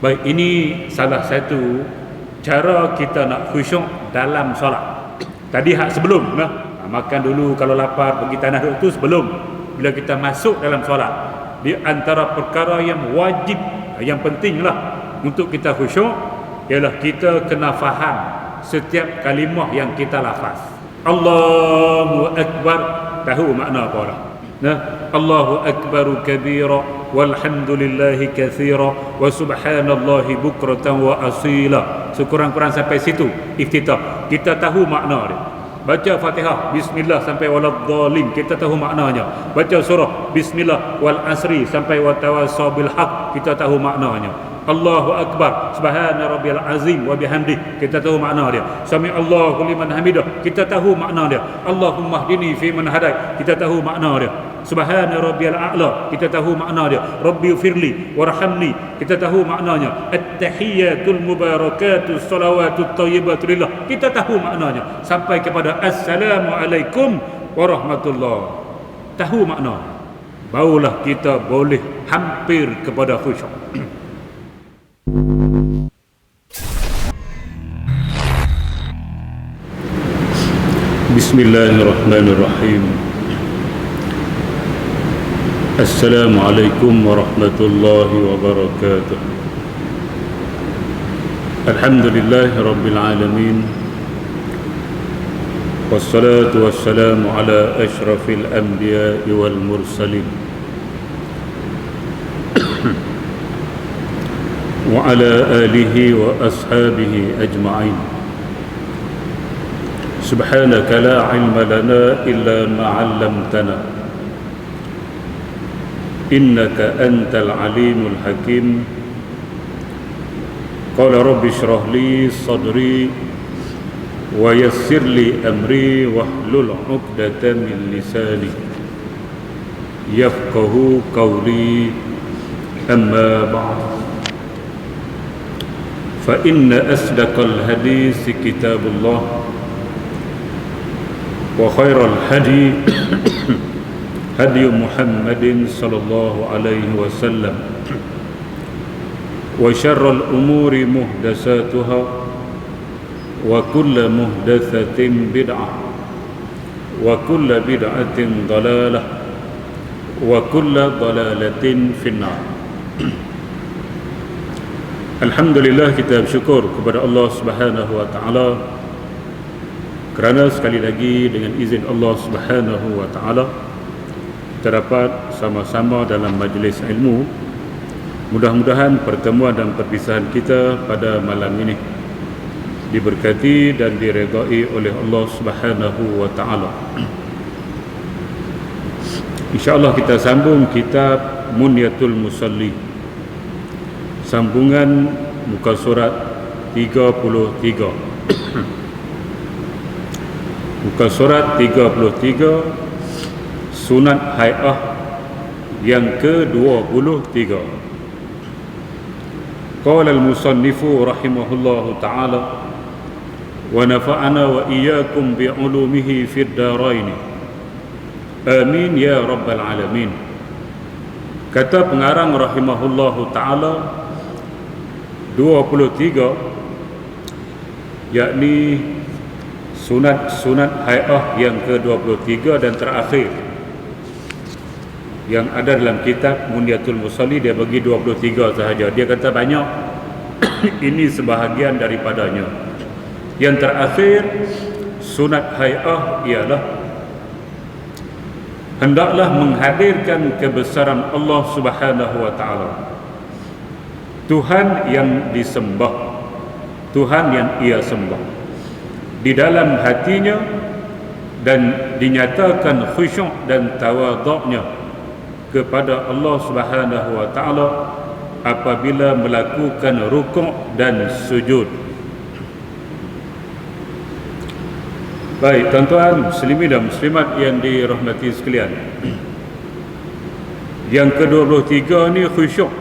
Baik, ini salah satu cara kita nak khusyuk dalam solat. Tadi hak sebelum makan dulu, kalau lapar pergi tanah duduk tu sebelum. Bila kita masuk dalam solat, di antara perkara yang wajib, yang pentinglah untuk kita khusyuk ialah kita kena faham setiap kalimah yang kita lafaz. Allahu Akbar, tahu makna apa dah? Allahu Akbaru kabira walhamdulillahi kathira wa subhanallahi bukratan wa asila. Sekurang-kurang sampai situ iftitah, kita tahu makna dia. Baca Fatihah bismillah sampai waladhdallin, kita tahu maknanya. Baca surah bismillah wal asri sampai watawassaw bil haq, kita tahu maknanya. Allahu Akbar, subhana rabbiyal azim wa bihamdih, kita tahu makna dia. Sami Allahu liman hamidah, kita tahu makna dia. Allahumma hdini fi man hadait, kita tahu makna dia. Subhana rabbiyal a'la, kita tahu makna dia. Rabbi firli warhamni, kita tahu maknanya. At-tahiyyatul mubarakatus salawatut thayyibatu lillah, kita tahu maknanya. Sampai kepada assalamu alaikum warahmatullah, tahu makna. Barulah kita boleh hampir kepada khusyuk. Bismillahirrahmanirrahim. Assalamualaikum warahmatullahi wabarakatuh. Alhamdulillahi rabbil alamin. Wassalatu wassalamu ala ashrafil anbiya'i wal mursalin wa ala alihi wa ashabihi ajma'in. Subhanaka la ilma lana illa ma 'allamtana innaka antal alimul hakim. Qala rabbi shrah li sadri wa yassir li amri wahlul 'uqdatam min lisani yafqahu qawli. Amma ba'd, fa inna asdaqal hadis kitabullah wa khairal hadi hadi Muhammadin sallallahu alaihi wasallam wa syarrul umuri muhdatsatuha wa kullu muhdatsatin bid'ah wa kullu bid'atin dalalah wa kullu dalalatin finnar. Alhamdulillah, kita bersyukur kepada Allah Subhanahu wa taala kerana sekali lagi dengan izin Allah Subhanahu wa taala terdapat sama-sama dalam majlis ilmu. Mudah-mudahan pertemuan dan perpisahan kita pada malam ini diberkati dan diredai oleh Allah Subhanahu wa taala. Insya-Allah kita sambung kitab Munyatul Musalli, sambungan muka surat 33. Muka surat 33, sunat hai'ah yang ke-23. Qala al-musannifu rahimahullahu ta'ala wa nafa'ana wa iyyakum bi'ulumihi fid darain. Amin ya rabbal alamin. Kata pengarang rahimahullahu ta'ala 23, yakni sunat hai'ah yang ke-23 dan terakhir yang ada dalam kitab Munyatul Musalli. Dia bagi 23 sahaja. Dia kata banyak. Ini sebahagian daripadanya. Yang terakhir sunat hai'ah ialah hendaklah menghadirkan kebesaran Allah Subhanahu wa taala, Tuhan yang disembah, Tuhan yang ia sembah, di dalam hatinya, dan dinyatakan khusyuk dan tawaduknya kepada Allah Subhanahu wa taala apabila melakukan rukuk dan sujud. Baik, tuan-tuan muslimin dan muslimat yang dirahmati sekalian, yang ke-23 ni khusyuk.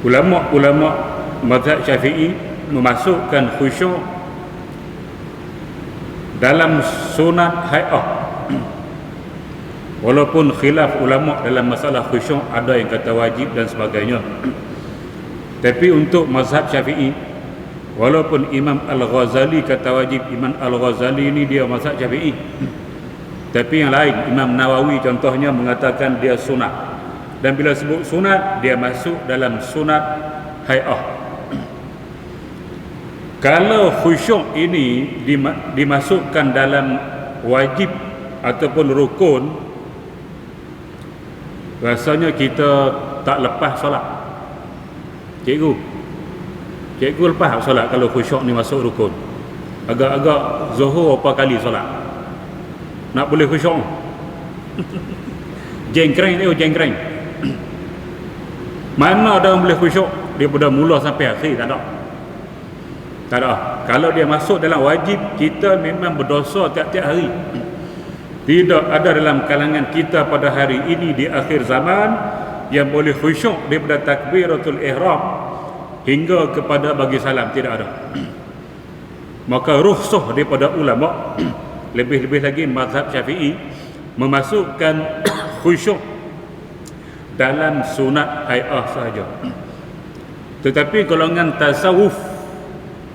Ulama-ulama mazhab Syafi'i memasukkan khusyuk dalam sunat hai'ah Walaupun khilaf ulama dalam masalah khusyuk, ada yang kata wajib dan sebagainya. Tapi untuk mazhab Syafi'i, walaupun Imam Al-Ghazali kata wajib, Imam Al-Ghazali ni dia mazhab Syafi'i, tapi yang lain, Imam Nawawi contohnya mengatakan dia sunat. Dan bila sebut sunat, dia masuk dalam sunat hai'ah. Kalau khusyuk ini dimasukkan dalam wajib ataupun rukun, rasanya kita tak lepas solat. Cikgu lepas solat kalau khusyuk ni masuk rukun. Agak-agak zuhur apa kali solat nak boleh khusyuk. Jengkreng dia, jengkreng. Mana ada orang boleh khusyuk daripada mula sampai akhir? Tak ada. Tak ada. Kalau dia masuk dalam wajib, kita memang berdosa tiap-tiap hari. Tidak ada dalam kalangan kita pada hari ini di akhir zaman yang boleh khusyuk daripada takbiratul ihram hingga kepada bagi salam. Tidak ada. Maka rukhsah daripada ulama, lebih-lebih lagi mazhab Syafi'i, memasukkan khusyuk dalam sunat hai'ah sahaja. Tetapi golongan tasawuf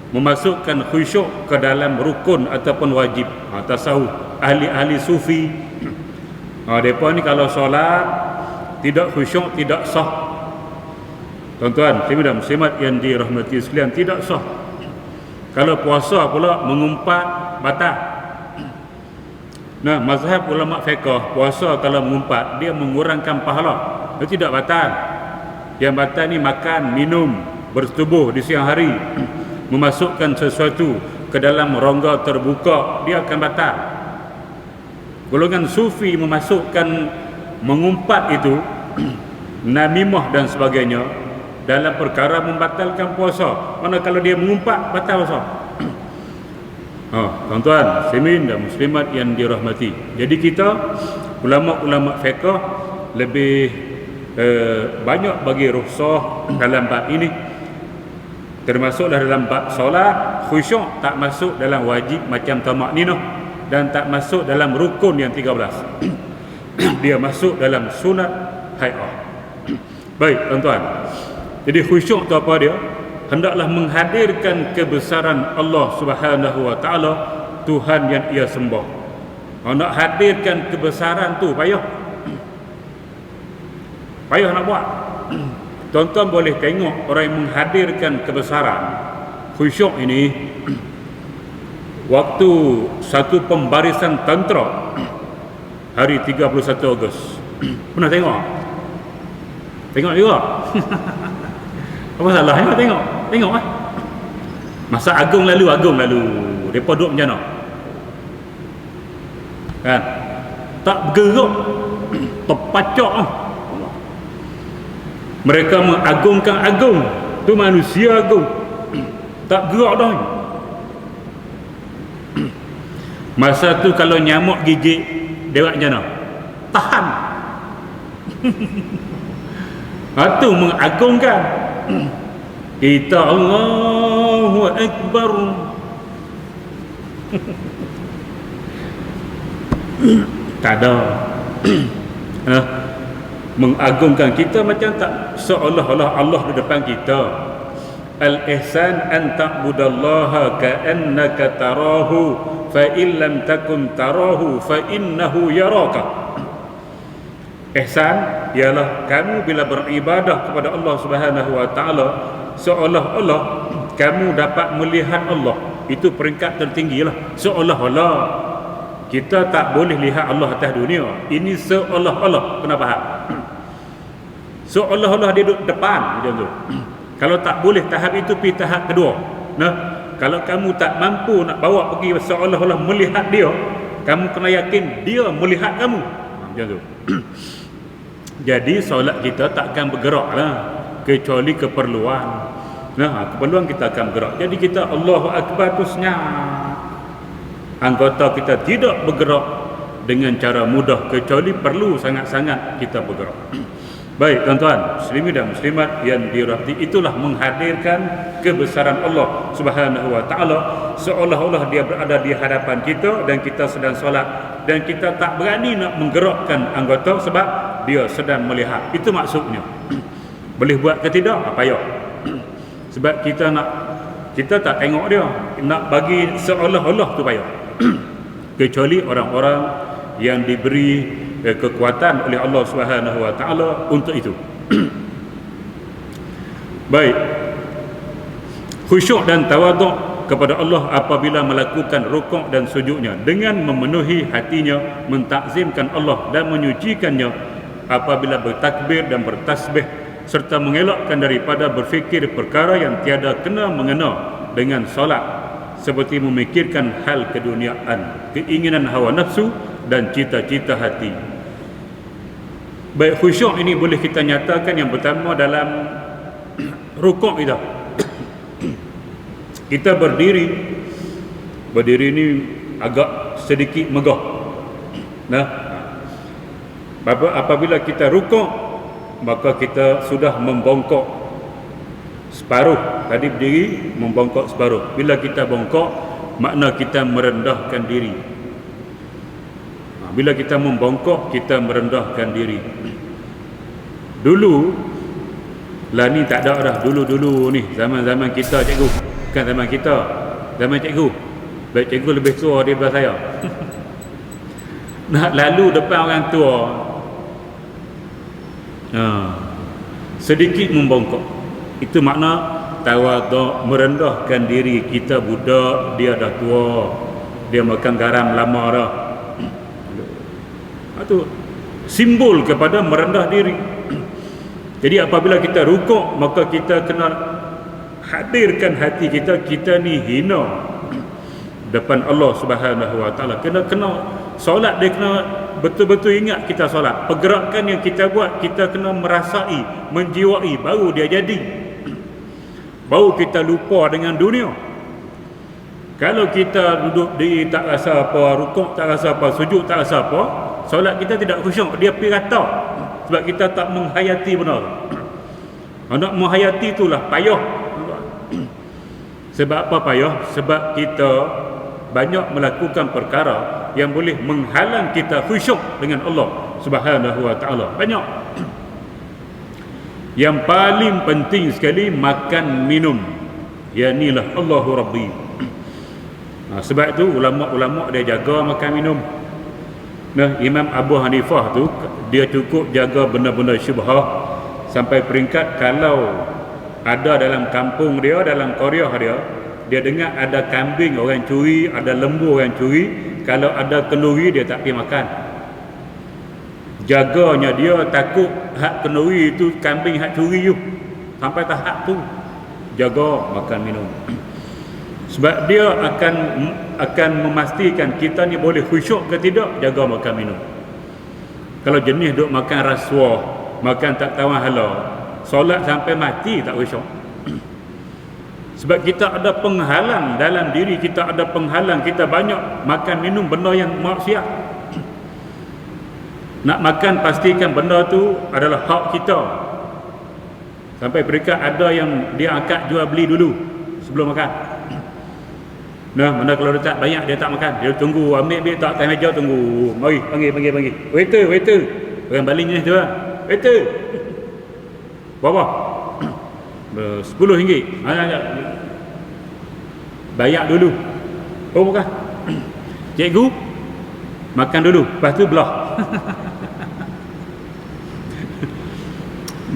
memasukkan khusyuk ke dalam rukun ataupun wajib. Tasawuf, ahli-ahli sufi, mereka ni kalau solat tidak khusyuk, tidak sah. Tuan-tuan, muslimat yang dirahmati sekalian, tidak sah. Kalau puasa pula mengumpat, batal. Nah, mazhab ulama fiqh, puasa kalau mengumpat dia mengurangkan pahala, dia tidak batal. Yang batal ni makan, minum, bersetubuh di siang hari, memasukkan sesuatu ke dalam rongga terbuka, dia akan batal. Golongan sufi memasukkan mengumpat itu namimah dan sebagainya dalam perkara membatalkan puasa. Mana kalau dia mengumpat, batal puasa. Tuan-tuan, muslimin dan muslimat yang dirahmati. Jadi kita ulama-ulama fiqh lebih banyak bagi rukhsah dalam bab ini. Termasuklah dalam bab solat, khusyuk tak masuk dalam wajib macam tamakninah dan tak masuk dalam rukun yang 13. Dia masuk dalam sunat hai'ah. Baik, tuan-tuan. Jadi khusyuk tu apa dia? Hendaklah menghadirkan kebesaran Allah Subhanahu wa taala, Tuhan yang ia sembah. Nak hadirkan kebesaran tu payah. Payah nak buat. Tuan-tuan boleh tengok orang yang menghadirkan kebesaran khusyuk ini waktu satu pembarisan tentera hari 31 Ogos. Pernah tengok? Tengok juga. Apa salahnya tengok? Tengok lah. Masa agung lalu depa duduk macam mana? Kan? Tak bergerak. Terpacak lah. Mereka mengagungkan agung. Tu manusia agung. Tak gerak dah. Masa tu kalau nyamuk gigit, dia buat macam mana? Tahan. Itu mengagungkan. Kita Allahu Akbar. Tak ada. Mengagungkan kita macam tak seolah-olah Allah di depan kita. Al-ihsan an ta'budallaha ka'annaka tarahu fa in lam takun tarahu fa innahu yaraka. Ihsan ialah kamu bila beribadah kepada Allah Subhanahu wa taala seolah-olah kamu dapat melihat Allah. Itu peringkat tertinggilah. Seolah-olah kita tak boleh lihat Allah atas dunia. Ini seolah-olah. Kena faham? Seolah-olah dia duduk depan macam tu. Kalau tak boleh tahap itu, pergi tahap kedua. Nah, kalau kamu tak mampu nak bawa pergi seolah-olah melihat dia, kamu kena yakin dia melihat kamu. Macam tu. Jadi solat kita takkan bergerak lah, kecuali keperluan. Nah, keperluan kita akan bergerak. Jadi kita Allahu Akbar tu senyap. Anggota kita tidak bergerak dengan cara mudah, kecuali perlu sangat-sangat kita bergerak. Baik, tuan-tuan, muslimin dan muslimat yang dirahmati, itulah menghadirkan kebesaran Allah Subhanahu wa taala seolah-olah dia berada di hadapan kita dan kita sedang solat dan kita tak berani nak menggerakkan anggota sebab dia sedang melihat. Itu maksudnya. Boleh buat ke tidak? Apa payah. Sebab kita tak tengok dia, nak bagi seolah-olah tu payah. Kecuali orang-orang yang diberi kekuatan oleh Allah Subhanahu Wa Taala untuk itu. Baik. Khusyuk dan tawaduk kepada Allah apabila melakukan rukuk dan sujudnya dengan memenuhi hatinya, mentakzimkan Allah dan menyucikannya apabila bertakbir dan bertasbih, serta mengelakkan daripada berfikir perkara yang tiada kena mengena dengan solat, seperti memikirkan hal keduniaan, keinginan hawa nafsu dan cita-cita hati. Baik, khusyuk ini boleh kita nyatakan yang pertama dalam rukuk kita. Kita berdiri ni agak sedikit megah. Nah, apabila kita rukuk, maka kita sudah membongkok separuh. Tadi berdiri membongkok separuh. Bila kita bongkok, makna kita merendahkan diri. Bila kita membongkok, kita merendahkan diri. Dulu lah ni tak ada dah. Dulu ni zaman-zaman kita cikgu, bukan zaman kita, zaman cikgu. Baik, cikgu lebih tua daripada saya. Nak lalu depan orang tua, sedikit membongkok. Itu makna tawaduk, merendahkan diri. Kita budak, dia dah tua, dia makan garam lama dah. Itu simbol kepada merendah diri. Jadi apabila kita rukuk, maka kita kena hadirkan hati kita, kita ni hina depan Allah Subhanahu Wa Taala. Kena solat, dia kena betul-betul ingat kita solat. Pergerakan yang kita buat, kita kena merasai, menjiwai, baru dia jadi. Baru kita lupa dengan dunia. Kalau kita duduk di tak rasa apa, rukuk tak rasa apa, sujud tak rasa apa, solat kita tidak khusyuk, dia pergi rata. Sebab kita tak menghayati benar. Nak menghayati itulah payah. Sebab apa payah? Sebab kita banyak melakukan perkara yang boleh menghalang kita khusyuk dengan Allah Subhanahu Wa Taala. Banyak. Yang paling penting sekali makan minum. Ya inilah Allahu Rabbi. Sebab itu ulama-ulama dia jaga makan minum. Nah, Imam Abu Hanifah tu dia cukup jaga benda-benda syubhah sampai peringkat kalau ada dalam kampung dia, dalam qaryah dia dengar ada kambing orang curi, ada lembu orang curi, kalau ada kenduri dia tak pergi makan. Jaganya dia takut hak kenduri itu kambing hak curi tu. Sampai tahap tu jaga makan minum. Sebab dia akan memastikan kita ni boleh khusyuk ke tidak, jaga makan minum. Kalau jenis duk makan rasuah, makan tak tahu hala, solat sampai mati tak khusyuk. Sebab kita ada penghalang dalam diri kita, ada penghalang kita banyak makan minum benda yang maksiat. Nak makan pastikan benda tu adalah hak kita. Sampai peringkat ada yang dia angkat jual beli dulu sebelum makan. Nah, mana kalau dia tak banyak dia tak makan, dia tunggu ambil tak atas meja, tunggu, mari panggil waiter orang Bali ni tu lah, waiter berapa? RM10. Bayar dulu. Oh bukan, cikgu makan dulu, lepas tu belah.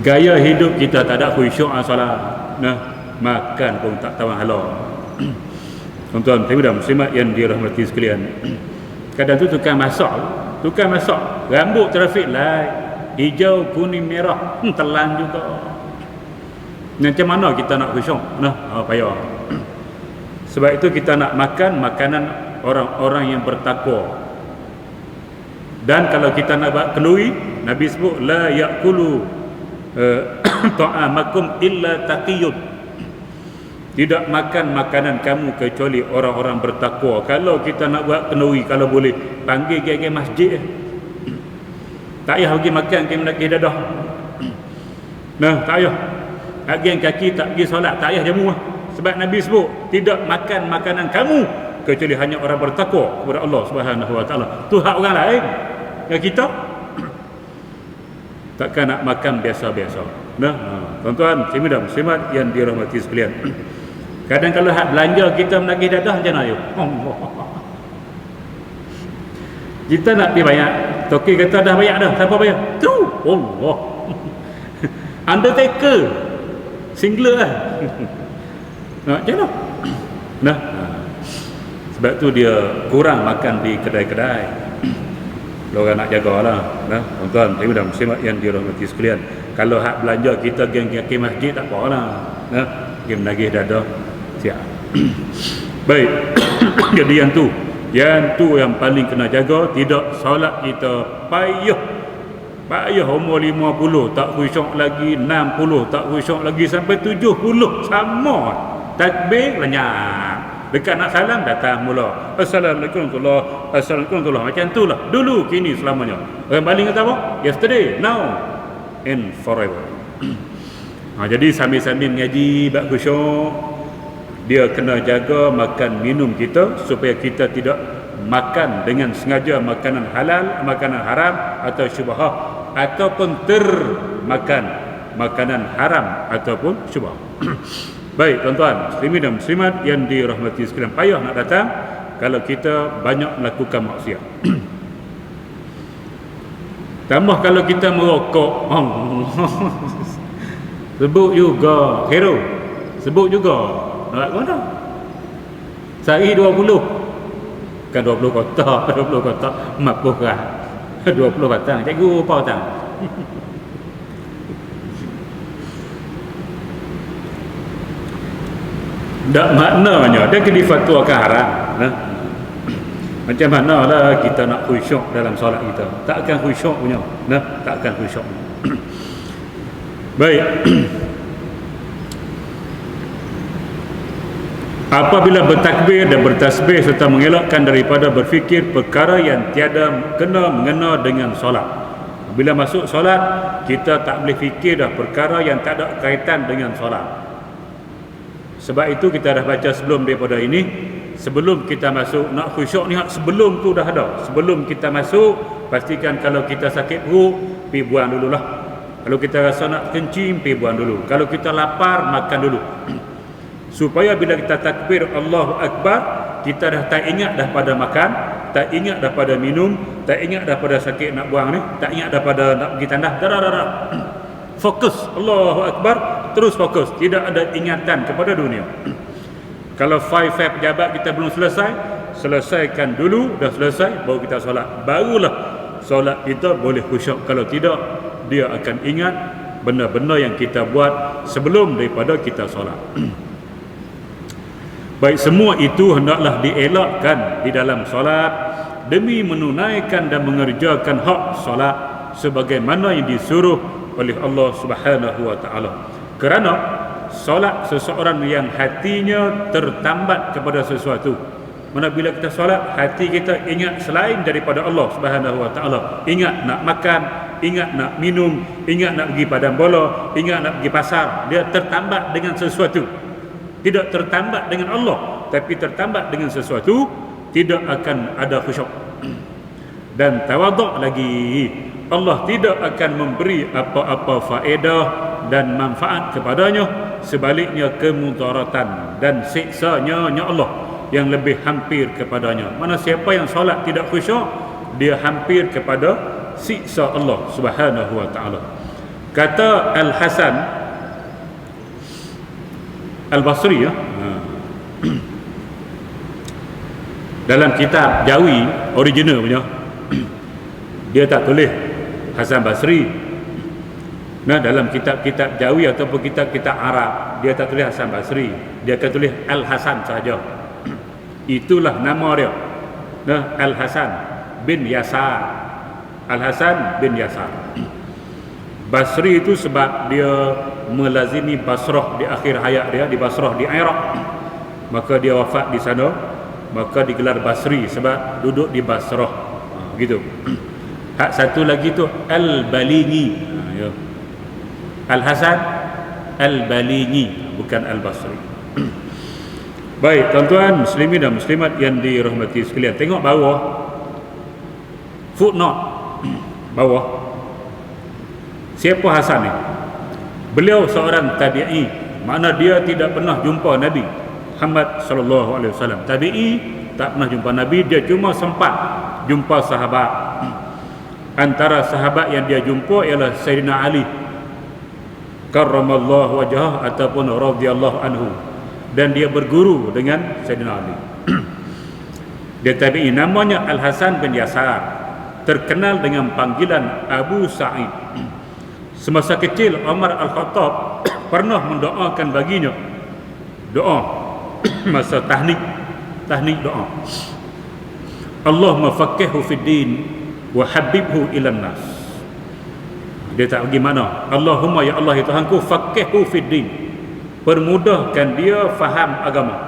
Gaya hidup kita tak ada khusyuk solat. Nah, makan pun tak tahu halal. Tuan-tuan dan muslimat yang dirahmati sekalian, kadang tu tukang masak, rambut traffic light hijau, kuning, merah, telan juga. Macam mana kita nak khusyuk? Nah, payah. Sebab itu kita nak makan makanan orang-orang yang bertakwa. Dan kalau kita nak buat kenduri, Nabi sebut la ya'kulu ta'amakum illa taqiyun. Tidak makan makanan kamu kecuali orang-orang bertakwa. Kalau kita nak buat kenduri, kalau boleh panggil geng masjid. Tak payah pergi makan ke mendaki dadah. Nah, tak payah. Geng kaki tak pergi solat, tak payah jamu. Sebab Nabi sebut tidak makan makanan kamu kecuali hanya orang bertakwa kepada Allah Subhanahu wa taala. Tu hak orang lain. Yang kita takkan nak makan biasa-biasa. Nah, tuan-tuan, muslimat yang dirahmati sekalian. Kadang kalau hak belanja kita menagih dadah macam mana? Allah. Kita nak pergi bayar, toki kata dah bayar dah, siapa bayar? Tu Allah. Undertaker singler lah. Macam mana? Nah, sebab tu dia kurang makan di kedai-kedai. Kalau orang nak jagalah. Nah, tuan-tuan, muslimat yang dirahmati sekalian. Kalau hak belanja kita pergi masjid tak apalah. Nah, pergi menagih dadah siap. Baik. Jadi yang tu yang paling kena jaga. Tidak solat kita payah umur 50 tak khusyuk lagi, 60 tak khusyuk lagi, sampai 70 sama. Takbir lenyap, dekat nak salam datang mula Assalamualaikum warahmatullahi wabarakatuh. Macam tu lah dulu, kini, selamanya. Orang baling kata apa? Yesterday, now and forever. Jadi sambil-sambil mengaji bab khusyuk, dia kena jaga makan minum kita supaya kita tidak makan dengan sengaja makanan halal, makanan haram atau syubhah, ataupun termakan makanan haram ataupun syubhah. Baik tuan-tuan, muslimin dan muslimat yang dirahmati sekalian, payah nak datang kalau kita banyak melakukan maksiat. Tambah kalau kita merokok. Sebut juga hero, sebut juga nak mana? Sehari 20. Kan 20 kotak, 20 kotak 40 gram. 20 batang. Cikgu apa batang? Tak maknanya dia kena difatwakan haram. Macam mana lah kita nak khusyuk dalam solat kita? Takkan khusyuk punya. Takkan khusyuk. Baik. Apabila bertakbir dan bertasbih serta mengelakkan daripada berfikir perkara yang tiada mengena dengan solat. Bila masuk solat, kita tak boleh fikir dah perkara yang tak ada kaitan dengan solat. Sebab itu kita dah baca sebelum daripada ini, sebelum kita masuk nak khusyuk ni, sebelum tu dah ada. Sebelum kita masuk, pastikan kalau kita sakit perut, pergi buang dululah. Kalau kita rasa nak kencing, pergi buang dulu. Kalau kita lapar, makan dulu. Supaya bila kita takbir Allahu Akbar, kita dah tak ingat dah pada makan, tak ingat dah pada minum, tak ingat dah pada sakit nak buang ni, tak ingat dah pada nak pergi tandas. Dah. Fokus Allahu Akbar, terus fokus, tidak ada ingatan kepada dunia. Kalau file pejabat kita belum selesaikan dulu, dah selesai baru kita solat. Barulah solat kita boleh khusyuk. Kalau tidak, dia akan ingat benda-benda yang kita buat sebelum daripada kita solat. Baik, semua itu hendaklah dielakkan di dalam solat demi menunaikan dan mengerjakan hak solat sebagaimana yang disuruh oleh Allah Subhanahu wa taala. Kerana solat seseorang yang hatinya tertambat kepada sesuatu. Mana bila kita solat, hati kita ingat selain daripada Allah Subhanahu wa taala. Ingat nak makan, ingat nak minum, ingat nak pergi padang bola, ingat nak pergi pasar. Dia tertambat dengan sesuatu. Tidak tertambat dengan Allah, tapi tertambat dengan sesuatu, tidak akan ada khusyuk. Dan tawaduk lagi, Allah tidak akan memberi apa-apa faedah dan manfaat kepadanya, sebaliknya kemudaratan dan siksanya Allah yang lebih hampir kepadanya. Mana siapa yang solat tidak khusyuk, dia hampir kepada siksa Allah Subhanahu wa taala. Kata Al-Hasan Al-Basri dalam kitab Jawi original punya, dia tak tulis Hasan Basri. Dalam kitab-kitab Jawi ataupun kitab-kitab Arab, dia tak tulis Hasan Basri, dia akan tulis Al-Hasan saja. Itulah nama dia. Al-Hasan bin Yasar. Al-Hasan bin Yasar. Basri itu sebab dia melazimi Basrah di akhir hayat dia, di Basrah di Iraq. Maka dia wafat di sana, maka digelar Basri sebab duduk di Basrah. Gitu. Hak satu lagi tu Al-Balighi. Al-Hasan Al-Balighi, bukan Al-Basri. Baik, tuan-tuan muslimin dan muslimat yang dirahmati sekalian, tengok bawah footnote bawah. Siapa Hasan ni? Beliau seorang tabi'i, makna dia tidak pernah jumpa Nabi Muhammad sallallahu alaihi wasallam. Tabi'i tak pernah jumpa Nabi, dia cuma sempat jumpa sahabat. Antara sahabat yang dia jumpa ialah Sayyidina Ali karramallahu wajhah ataupun radhiyallahu anhu, dan dia berguru dengan Sayyidina Ali. Dia tabi'i, namanya Al-Hasan bin Yasar, terkenal dengan panggilan Abu Sa'id. Semasa kecil Umar Al-Khattab pernah mendoakan baginya doa masa tahnik doa, Allahumma faqqihhu fid din wa habibhu ilan nas. Dia tak pergi mana, Allahumma ya Allah ya Tuhanku, faqqihhu fid din, permudahkan dia faham agama.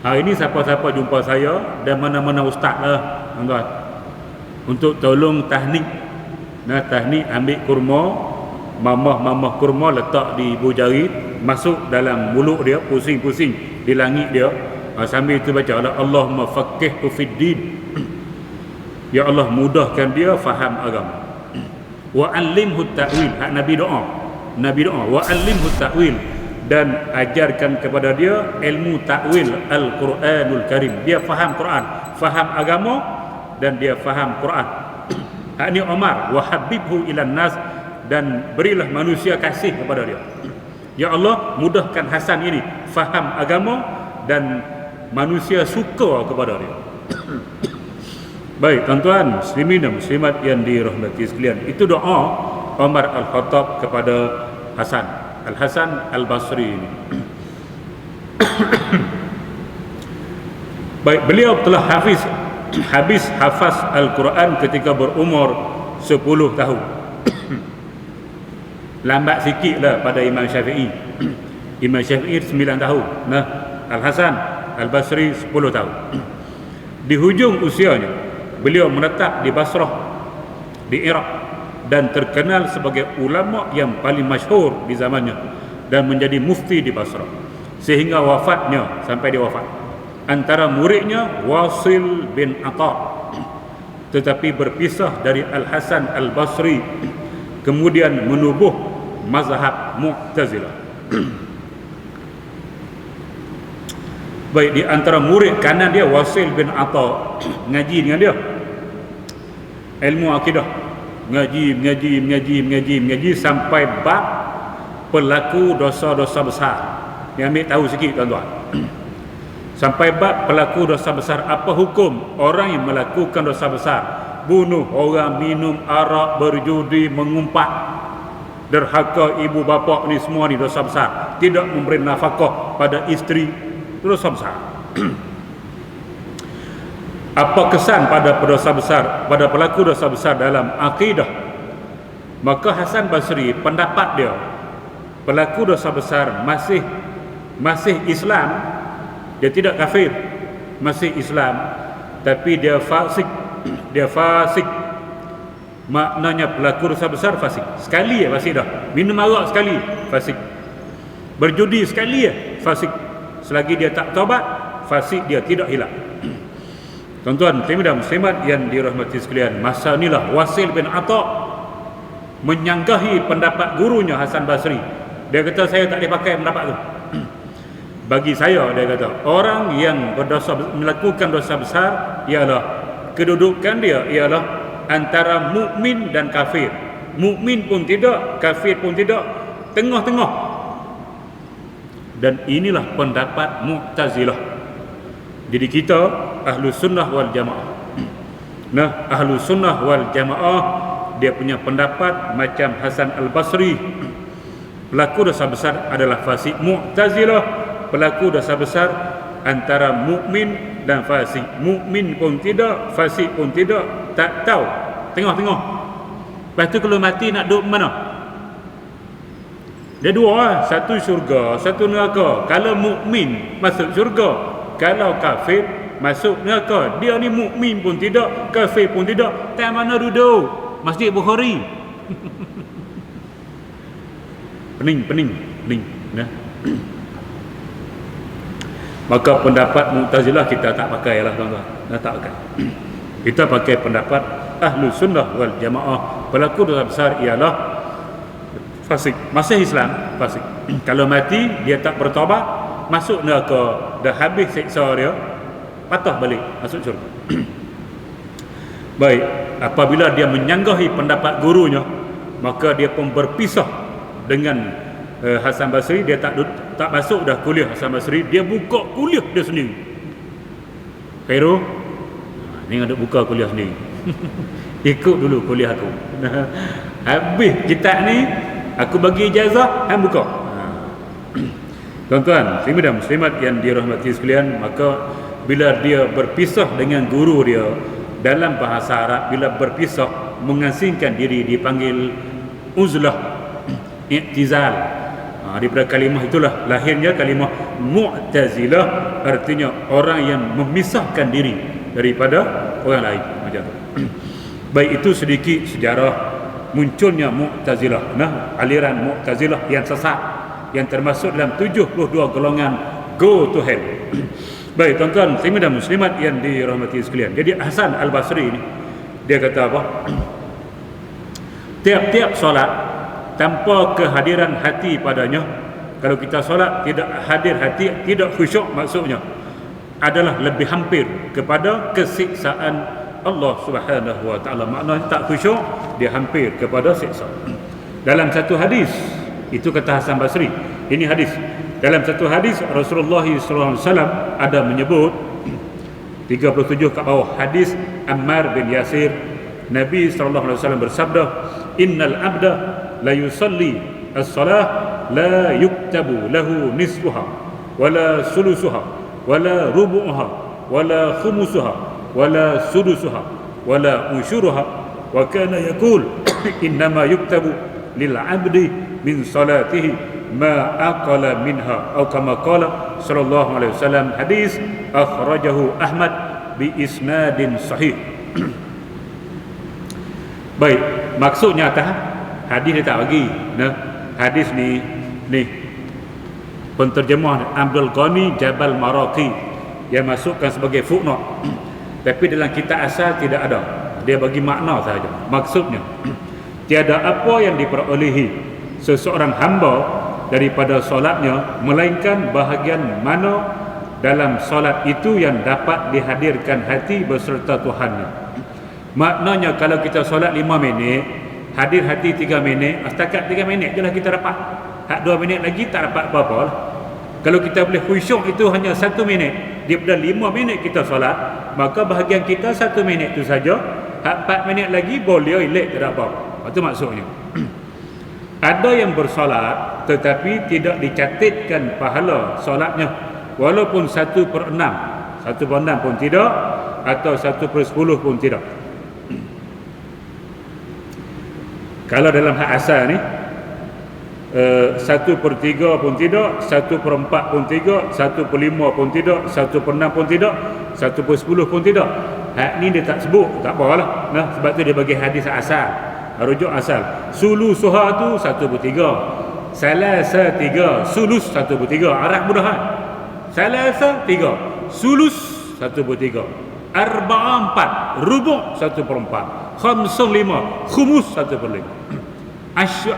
Ini siapa-siapa jumpa saya dan mana-mana ustaz lah tuan-tuan, untuk tolong tahnik. Nah, tahnik ambil kurma, mamah kurma letak di ibu jari, masuk dalam mulut dia, pusing-pusing di langit dia. Sambil itu baca Allahumma faqqihhu fid din, ya Allah mudahkan dia faham agama. Wa 'allimhu ta'wil, hak Nabi doa wa 'allimhu ta'wil, dan ajarkan kepada dia ilmu ta'wil Al-Quranul Karim. Dia faham Quran, faham agama, dan dia faham Quran. Hak ni Umar. Wa habibhu ilan nas, dan berilah manusia kasih kepada dia. Ya Allah mudahkan Hasan ini faham agama dan manusia suka kepada dia. Baik tuan-tuan muslimin dan muslimat yang dirahmati sekalian, itu doa Umar Al-Khattab kepada Hasan Al-Hasan Al-Basri ini. Baik, beliau telah habis hafaz Al-Quran ketika berumur 10 tahun. Lambat sikit lah pada Imam Syafi'i. Imam Syafi'i 9 tahun. Nah, Al-Hasan Al-Basri 10 tahun. Di hujung usianya, beliau menetap di Basrah, di Iraq, dan terkenal sebagai ulama yang paling masyhur di zamannya, dan menjadi mufti di Basrah sehingga wafatnya, sampai dia wafat. Antara muridnya Wasil bin Atha, tetapi berpisah dari Al-Hasan Al-Basri, kemudian menubuh mazhab Mu'tazilah. Baik, di antara murid kanan dia Wasil bin Atha, ngaji dengan dia ilmu akidah, ngaji sampai bab pelaku dosa-dosa besar. Yang ambil tahu sikit tuan-tuan. Sampai bab pelaku dosa besar, apa hukum orang yang melakukan dosa besar, bunuh orang, minum arak, berjudi, mengumpat, derhaka ibu bapa, ni semua ni dosa besar. Tidak memberi nafkah pada isteri, dosa besar. Apa kesan pada dosa besar, pada pelaku dosa besar dalam akidah? Maka Hasan Basri, pendapat dia, pelaku dosa besar masih Islam. Dia tidak kafir, masih Islam, tapi dia fasik. Maknanya pelaku dosa besar fasik. Sekali fasik dah. Minum arak sekali fasik. Berjudi sekali fasik. Selagi dia tak taubat, fasik dia tidak hilang. Tuan-tuan dan muslimat yang dirahmati sekalian, masa inilah Wasil bin Atha menyanggahi pendapat gurunya Hasan Basri. Dia kata, saya tak boleh pakai pendapat tu. Bagi saya, dia kata, orang yang melakukan dosa besar ialah kedudukan dia ialah antara mukmin dan kafir. Mukmin pun tidak, kafir pun tidak, tengah-tengah. Dan inilah pendapat Mu'tazilah. Jadi kita ahlu sunnah wal jamaah. Nah, ahlu sunnah wal jamaah, dia punya pendapat macam Hasan Al-Basri, pelaku dosa besar adalah fasik. Mu'tazilah, pelaku dosa besar antara mukmin dan fasik. Mukmin pun tidak, fasik pun tidak, tak tahu, tengah-tengah. Lepas tu kalau mati nak duduk mana? Dia dua, satu syurga, satu neraka. Kalau mukmin masuk syurga, kalau kafir masuk neraka. Dia ni mukmin pun tidak, kafir pun tidak, tak mana duduk? Masjid Bukhari. pening. Nah. Maka pendapat Mu'tazilah kita tak pakai lah tuan-tuan. Tak pakai. Kita pakai pendapat Ahlus Sunnah wal Jamaah. Pelaku dosa besar ialah fasik. Masih Islam, fasik. Kalau mati dia tak bertaubat, masuk neraka, dah habis siksa dia, patah balik masuk syurga. Baik, apabila dia menyanggahi pendapat gurunya, maka dia pun berpisah dengan Hasan Basri. Dia tak masuk dah kuliah Hasan Basri, dia buka kuliah dia sendiri. Khairul, ni ada buka kuliah sendiri. Ikut dulu kuliah aku. Habis kitab ni aku bagi ijazah, hang buka. Tuan-tuan, muslimin dan muslimat yang dirahmati sekalian, maka bila dia berpisah dengan guru dia, dalam bahasa Arab bila berpisah mengasingkan diri dipanggil uzlah, i'tizal. Daripada kalimah itulah lahirnya kalimah Mu'tazilah, artinya orang yang memisahkan diri daripada orang lain, macam tu. Baik, itu sedikit sejarah munculnya Mu'tazilah. Aliran Mu'tazilah yang sesat, yang termasuk dalam 72 golongan go to hell. Baik, tuan-tuan muslimin dan muslimat yang dirahmati sekalian. Jadi Hasan Al-Basri ni dia kata apa? Tiap-tiap solat tanpa kehadiran hati padanya, kalau kita solat tidak hadir hati, tidak khusyuk, maksudnya adalah lebih hampir kepada kesiksaan Allah Subhanahu wa taala. Maknanya tak khusyuk, dia hampir kepada siksa. Dalam satu hadis, itu kata Hasan Basri, ini hadis. Dalam satu hadis Rasulullah SAW ada menyebut 37 kat bawah, hadis Ammar bin Yasir, Nabi SAW bersabda, innal abda la yusalli as-salah la yuktabu lahu nisfuha wala sulusuha wala rubu'uha wala khumusuha wala sudusuha wala ushuruha wa kana yaqul innama yuktabu lil abdi min salatihi ma aqala minha atau kama qala sallallahu alaihi wasallam. Hadis akhrajahu Ahmad bi isnadin sahih. Baik, maksudnya atas hadis dia tak bagi. Hadis ni penterjemah Abdul Ghani Jabal Maraqi yang masukkan sebagai footnote. Tapi dalam kitab asal tidak ada. Dia bagi makna sahaja. Maksudnya tiada apa yang diperolehi seseorang hamba daripada solatnya melainkan bahagian mana dalam solat itu yang dapat dihadirkan hati beserta Tuhannya. Maknanya kalau kita solat 5 minit, hadir hati 3 minit, setakat 3 minit je lah kita dapat. Hak 2 minit lagi tak dapat apa-apa lah. Kalau kita boleh khusyuk itu hanya 1 minit, daripada 5 minit kita solat, maka bahagian kita 1 minit itu saja. Hak 4 minit lagi boleh elek, tak ada apa-apa. Itu maksudnya. Ada yang bersolat tetapi tidak dicatatkan pahala solatnya, walaupun 1/6 pun tidak, atau 1/10 pun tidak. Kalau dalam hak asal ni 1/3 pun tidak, 1/4 pun tidak, 1/5 pun tidak, 1/6 pun tidak, 1/10 pun tidak. Hak ni dia tak sebut, tak apalah. Sebab tu dia bagi hadis asal. Rujuk asal. Sulusuha tu 1/3. Salasa 3, sulus 1/3. Arab mudahan. Salasa 3, sulus 1/3. Arba'a 4, rubu' 1/4. Khamsun 5, khumus 1/5.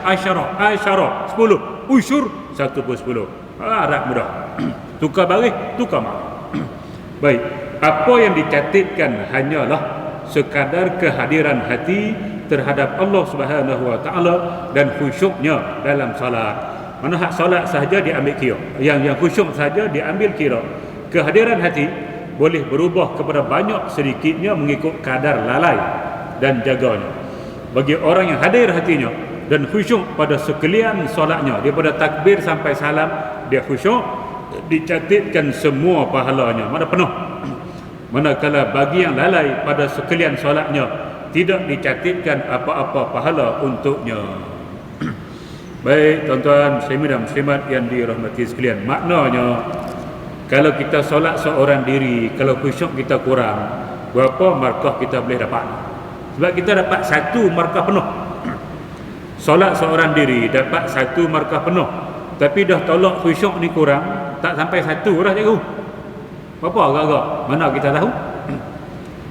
Asyara 10, usyur 1/10. Arab mudah. Tukar baris, tukar mak. Baik, apa yang dicatatkan hanyalah sekadar kehadiran hati terhadap Allah Subhanahu wa taala dan khusyuknya dalam solat. Mana hak solat sahaja diambil kira, yang khusyuk sahaja diambil kira. Kehadiran hati boleh berubah kepada banyak sedikitnya mengikut kadar lalai dan jaganya. Bagi orang yang hadir hatinya dan khusyuk pada sekalian solatnya, daripada takbir sampai salam dia khusyuk, dicatatkan semua pahalanya, mana penuh. Manakala bagi yang lalai pada sekalian solatnya, tidak dicatatkan apa-apa pahala untuknya. Baik, tuan-tuan muslimin dan muslimat yang dirahmati sekalian, maknanya kalau kita solat seorang diri, kalau khusyuk kita kurang, berapa markah kita boleh dapat? Sebab kita dapat 1 markah penuh. Solat seorang diri dapat 1 markah penuh, tapi dah tolak khusyuk ni kurang, tak sampai 1 dah cikgu. Berapa agak-agak? Mana kita tahu?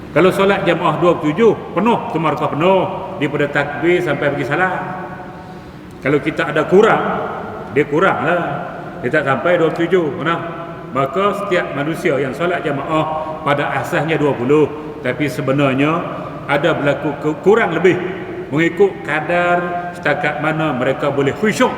Kalau solat jamaah 27 penuh, tumarkah penuh daripada takbir sampai pergi salam. Kalau kita ada kurang, dia kurang lah, dia tak sampai 27. Maka setiap manusia yang solat jamaah pada asasnya 20, tapi sebenarnya ada berlaku kurang lebih mengikut kadar setakat mana mereka boleh khusyuk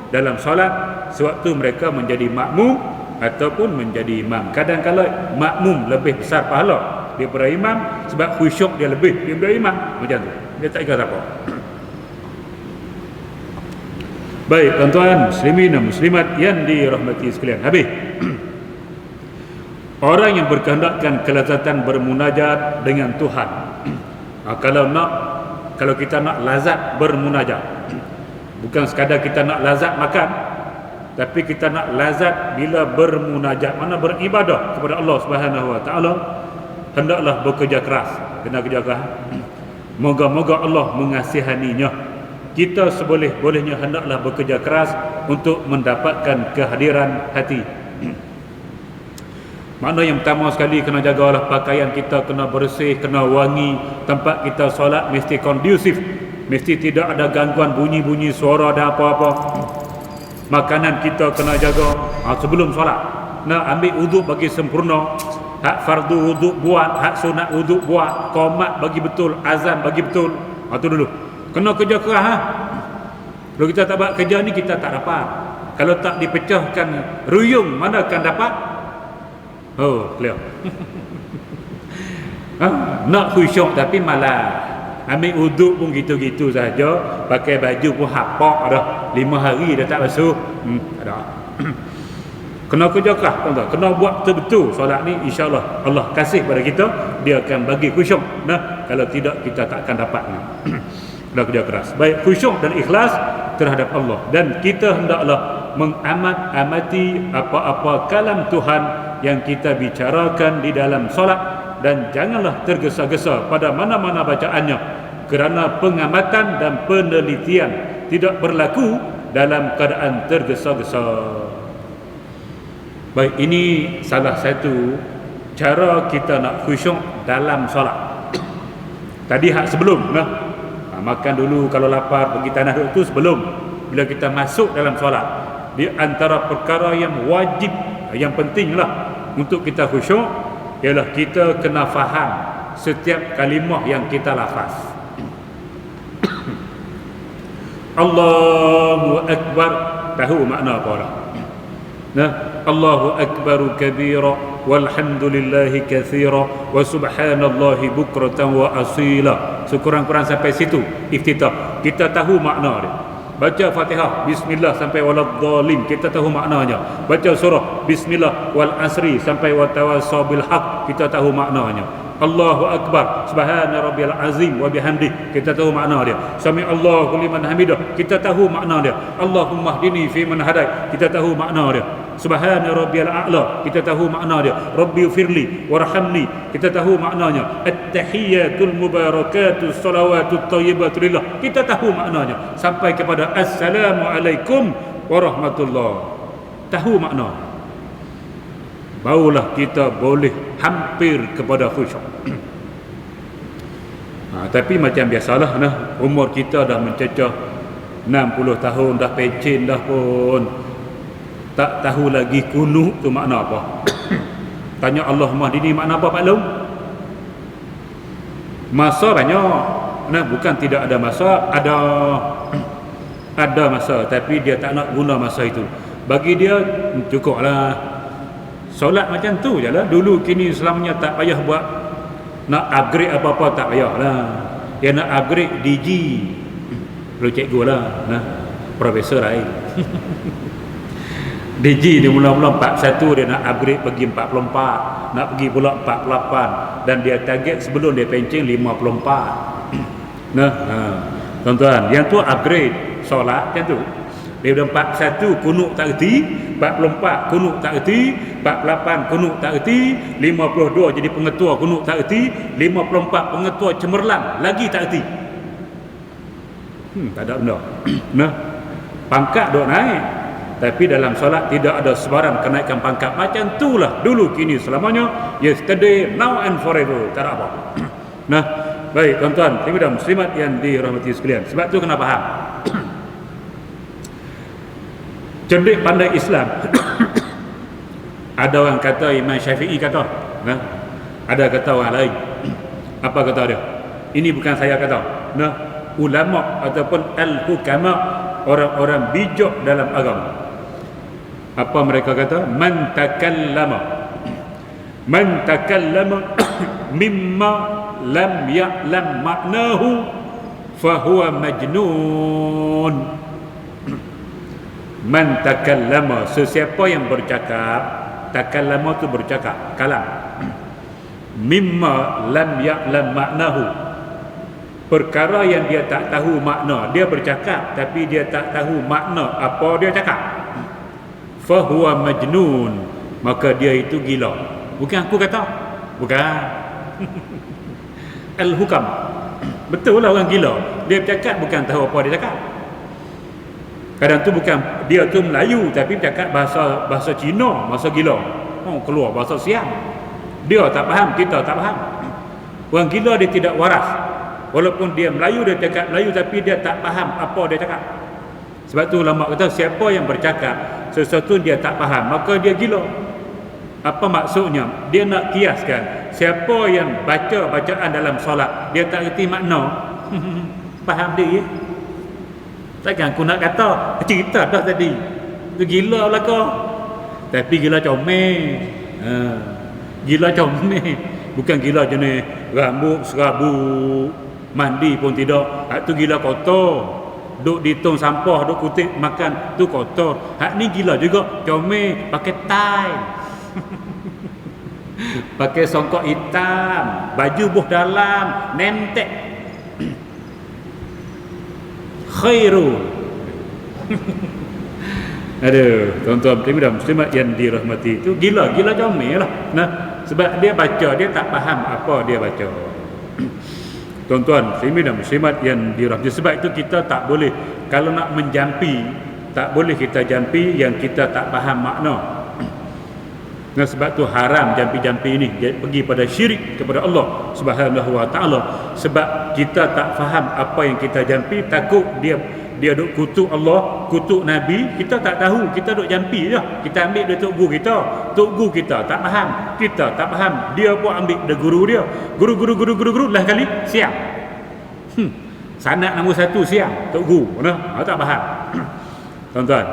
dalam solat sewaktu mereka menjadi makmum ataupun menjadi imam. Kadang-kadang makmum lebih besar pahala daripada imam sebab khusyuk dia lebih daripada imam, macam tu. Dia tak kira apa. Baik, tuan-tuan muslimin dan muslimat yang dirahmati sekalian. Habis. Orang yang berkehendakkan kelazatan bermunajat dengan Tuhan. Kalau kita nak lazat bermunajat, bukan sekadar kita nak lazat makan, tapi kita nak lazat bila bermunajat, mana beribadah kepada Allah Subhanahu Wa Taala, hendaklah bekerja keras. Kena kerja keras. Moga-moga Allah mengasihaninya. Kita seboleh-bolehnya hendaklah bekerja keras untuk mendapatkan kehadiran hati. Makna yang pertama sekali, kena jagalah pakaian kita, kena bersih, kena wangi. Tempat kita solat mesti kondusif, mesti tidak ada gangguan bunyi-bunyi suara dan apa-apa. Makanan kita kena jaga sebelum solat. Nak ambil wuduk bagi sempurna, hak fardu wuduk buat, hak sunat wuduk buat, qomat bagi betul, azan bagi betul. Itu dulu. Kena kerja keras. Kalau kita tak buat kerja ni, kita tak dapat. Kalau tak dipecahkan ruyung, mana akan dapat? Oh, clear. Nak khusyuk tapi malah ambil wuduk pun gitu-gitu saja, pakai baju pun hapak dah 5 hari dah tak basuh. Ada. Kena kerja keras, tuan-tuan. Kena buat betul-betul solat ni, insya-Allah Allah kasih pada kita, dia akan bagi khusyuk. Kalau tidak kita tak akan dapat. Kena kerja keras. Baik, khusyuk dan ikhlas terhadap Allah, dan kita hendaklah mengamati apa-apa kalam Tuhan yang kita bicarakan di dalam solat, dan janganlah tergesa-gesa pada mana-mana bacaannya, kerana pengamatan dan penelitian tidak berlaku dalam keadaan tergesa-gesa. Baik, ini salah satu cara kita nak khusyuk dalam solat. Tadi hak sebelum makan dulu, kalau lapar pergi tanah duduk tu sebelum. Bila kita masuk dalam solat, di antara perkara yang wajib, yang pentinglah untuk kita khusyuk, ialah kita kena faham setiap kalimah yang kita lafaz. Allahu Akbar, tahu makna apa dah? Allahu Akbar kabira walhamdulillahi katsira wa subhanallahi bukratan wa asila. Sekurang-kurang sampai situ iftitah, kita tahu makna dia. Baca Fatihah bismillah sampai waladhdallin, kita tahu maknanya. Baca surah bismillah wal asri sampai watawassaw bil haq, kita tahu maknanya. Allahu Akbar subhana rabbiyal azim wa bihamdi, kita tahu makna dia. Sami Allahu liman hamidah, kita tahu makna dia. Allahumma hdini fi man hadait, kita tahu makna dia. Subhana rabbiyal a'la, kita tahu makna dia. Rabbighfirli warhamni, kita tahu maknanya. At-tahiyyatul mubarakatus salawatut thayyibatu lillah, kita tahu maknanya. Sampai kepada assalamualaikum warahmatullahi, tahu makna. Barulah kita boleh hampir kepada khusyuk. Tapi macam biasalah, umur kita dah mencecah 60 tahun, dah pencen dah pun tak tahu lagi kunut tu makna apa. Tanya Allahumma hdini makna apa Pak Long? Masa banyak. Bukan tidak ada masa, ada masa, tapi dia tak nak guna masa itu. Bagi dia cukuplah solat macam tu je lah. Dulu kini selamanya tak payah buat, nak upgrade apa-apa tak payah lah. Dia nak upgrade DG, perlu cikgu lah, profesor lain. DG dia mula-mula 41, dia nak upgrade pergi 44, nak pergi pula 48, dan dia target sebelum dia pencen 54. Tuan-tuan, yang tu upgrade solat macam tu. Dia 41 kunut tak erti, 44 kunut tak erti, 48 kunut tak erti, 52 jadi pengetua kunut tak erti, 54 pengetua cemerlang lagi tak erti. Tak ada benda. Pangkat duk naik, Tapi dalam solat tidak ada sebarang kenaikan pangkat. Macam itulah dulu, kini, selamanya, yesterday, now and forever. Tak ada apa. Nah, baik tuan-tuan, dan muslimat yang dirahmati sekalian. Sebab tu kena faham. Cerdik pandai Islam. Ada orang kata, Imam Syafi'i kata, nah, ada kata orang lain. Apa kata dia? Ini bukan saya kata. Nah, ulama ataupun al-hukama, orang-orang bijak dalam agama. Apa mereka kata? Man takallama mimma lam ya'lam maknahu fahuwa majnun. Man takallama, sesiapa yang bercakap, takallama tu bercakap, kalam, mimma lam ya'lam maknahu, perkara yang dia tak tahu makna. Dia bercakap tapi dia tak tahu makna apa dia cakap, fahuwa majnun, maka dia itu gila. Bukan aku kata, bukan. Al-hukam, betul lah orang gila. Dia bercakap bukan tahu apa dia cakap. Kadang tu bukan dia tu Melayu tapi bercakap bahasa Cina, bahasa gila. Keluar bahasa Siam. Dia tak faham, kita tak faham. Orang gila dia tidak waras. Walaupun dia Melayu, dia cakap Melayu tapi dia tak faham apa dia cakap. Sebab tu ulama kata siapa yang bercakap sesuatu dia tak faham, maka dia gila. Apa maksudnya? Dia nak kiaskan, siapa yang baca bacaan dalam solat dia tak reti makna, faham dia? Takkan aku nak kata cerita dah tadi tu gila belaka. Tapi gila comel. Gila comel, bukan gila jenis rambut serabut, mandi pun tidak. Hak tu gila kotor, duk di tong sampah, duk kutip makan, tu kotor. Hak ni gila juga comel, pakai tie, pakai songkok hitam, baju buh dalam, nentek. Khairul. Aduh, tuan-tuan dan muslimat yang dirahmati, itu gila comel lah. Nah, sebab dia baca, dia tak faham apa dia baca. Tuan-tuan dan muslimat yang dirahmati, sebab itu kita tak boleh, kalau nak menjampi, tak boleh kita jampi yang kita tak faham makna. Nah, sebab tu haram jampi-jampi ini pergi pada syirik kepada Allah Subhanahu wa taala. Sebab kita tak faham apa yang kita jampi, takut dia duk kutuk Allah, kutuk Nabi, kita tak tahu, kita duk jampi je. Kita ambil dia tok guru kita tak faham, kita tak faham, dia pun ambil dia guru dia, guru lah kali siap. Sanad nombor 1 siap tok guru, nah, tak faham. Tuan-tuan,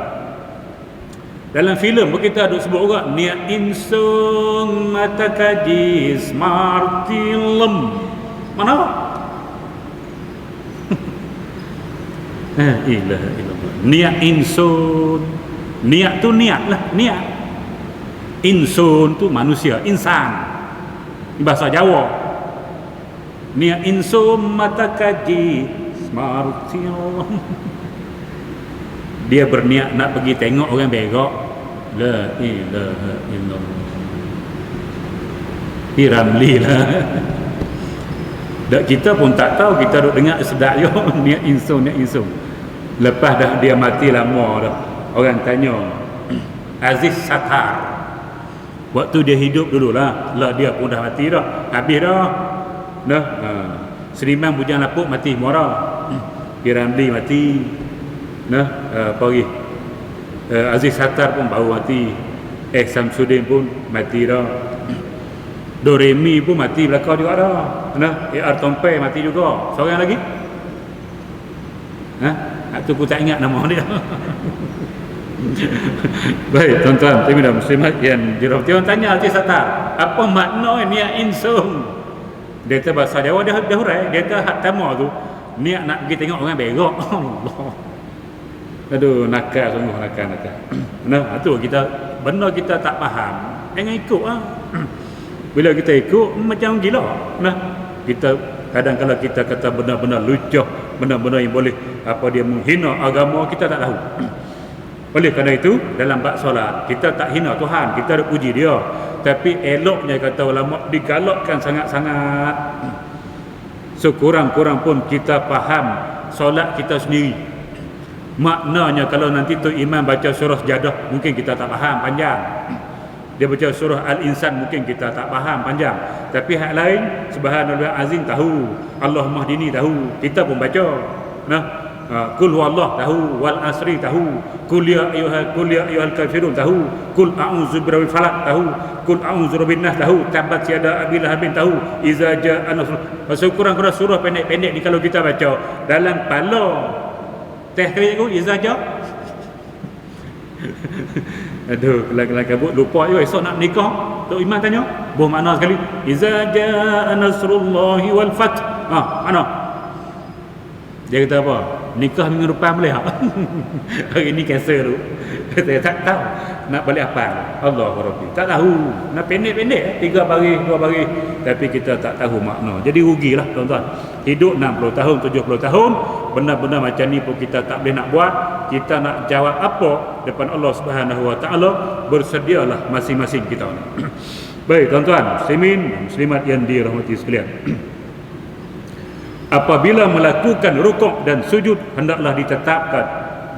dalam filem kita duk sebut juga niat insung mata kajis martilem. Mana? Ilah. Niat insun. Niat tu niat lah, niat. Insun tu manusia, insan. Bahasa Jawa. Niat insum mata kajis martilem. Dia berniat nak pergi tengok orang berak. La ilaha illallah. Ramli lah. Dan kita pun tak tahu, kita duk dengar sedap yo niat insum. Lepas dah dia mati lama dah, orang tanya Aziz Satar, waktu dia hidup dululah, dia pun dah mati dah, habis dah. Seriman Bujang Lapuk mati muara. Ramli mati. Aziz Satar pun baru mati. Samsudin pun mati dah. Doremi pun mati belakang juga dah. AR Tompai mati juga. Seorang lagi? Tu aku tak ingat nama dia. Baik, tuan-tuan dan muslimat yang dirahmati, orang tanya Aziz Satar, apa makna niat insum? Dia kata bahasa Jawa dah hurai. Dia kata hak tamu tu niat nak pergi tengok orang berak. Allah. Aduh, nakal sungguh, nakal. Nah, tu kita benda kita tak faham, jangan ikut ah. Bila kita ikut macam gila. Nah, kita kadang kala kita kata benda-benda lucah, benda-benda yang boleh dia menghina agama, kita tak tahu. Oleh kerana itu dalam bab solat kita tak hina Tuhan, kita ada puji dia. Tapi eloknya kata ulama digalakkan sangat-sangat. Sekurang-kurang pun kita faham solat kita sendiri. Maknanya kalau nanti tu imam baca surah Jadah mungkin kita tak faham panjang. Dia baca surah Al-Insan mungkin kita tak faham panjang. Tapi hak lain Subhanallah azim tahu, Allahumma hdini tahu, kita pun baca. Nah, Qul huwallah tahu, wal asri tahu, qul ya ayyuhal kafirun tahu, qul a'udzu birabbil falaq tahu, qul a'udzu birabbin nas tahu, tabat yada abil lahabin tahu, iza jaa nasr. Pasal kurang-kurang surah pendek-pendek ni kalau kita baca dalam kepala teh kali tu iza jaa. Aduh, kelak-kelak kabut lupa je esok nak nikah. Tok Imam tanya, boh makna sekali. Iza jaa nasrullahi wal fath. Mana? Dia kata apa? Nikah minggu depan boleh tak? Hari ni cancel tu. Saya tak tahu nak balik apa. Allahu Rabbi. Tak tahu. Nak pendek-pendek 3 baris, 2 baris. Tapi kita tak tahu makna. Jadi rugilah tuan-tuan. Hidup 60 tahun, 70 tahun, benda-benda macam ni pun kita tak boleh nak buat. Kita nak jawab apa depan Allah Subhanahu Wa Taala, bersedialah masing-masing kita. Baik tuan-tuan, muslimin, muslimat yang dirahmati sekalian. Apabila melakukan rukuk dan sujud hendaklah ditetapkan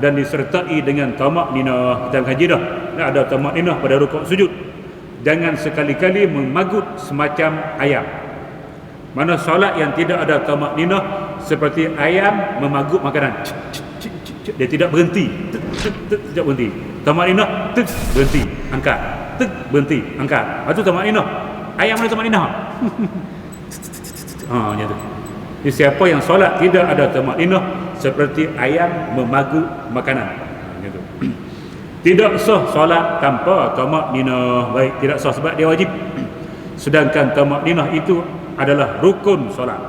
dan disertai dengan tamak-ninah. Kita kaji dah, ada tamak-ninah pada rukuk sujud. Jangan sekali-kali memagut semacam ayam. Mana solat yang tidak ada tamak-ninah seperti ayam memagut makanan. Dia tidak berhenti. Tidak berhenti. Tamak-ninah berhenti, angkat. Berhenti, angkat. Itu tamak-ninah. Ayam mana tamak-ninah? Macam tu. Jadi siapa yang solat tidak ada tamak-ninah seperti ayam memagut makanan. Gitu. Tidak sah solat tanpa tamak-ninah. Baik, tidak sah sebab dia wajib. Sedangkan tamak-ninah itu adalah rukun solat.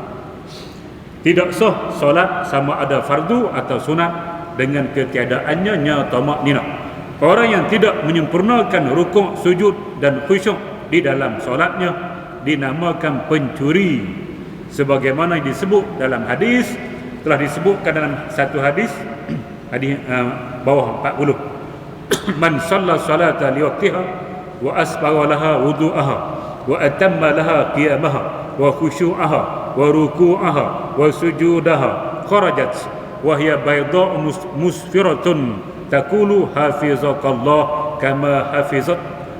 Tidak sah solat sama ada fardu atau sunat dengan ketiadaannya tamak-ninah. Orang yang tidak menyempurnakan rukuk, sujud dan khusyuk di dalam solatnya dinamakan pencuri. Sebagaimana disebut dalam hadis, telah disebutkan dalam satu hadis, hadis bawah 40. Man shalla salata liwaqtiha wa asbagha laha wudu'aha wa atamma laha qiyamaha wa khusyu'aha wa ruku'aha wa sujudaha kharajat wa hiya bayda'u musfiratun taqulu hafizakallah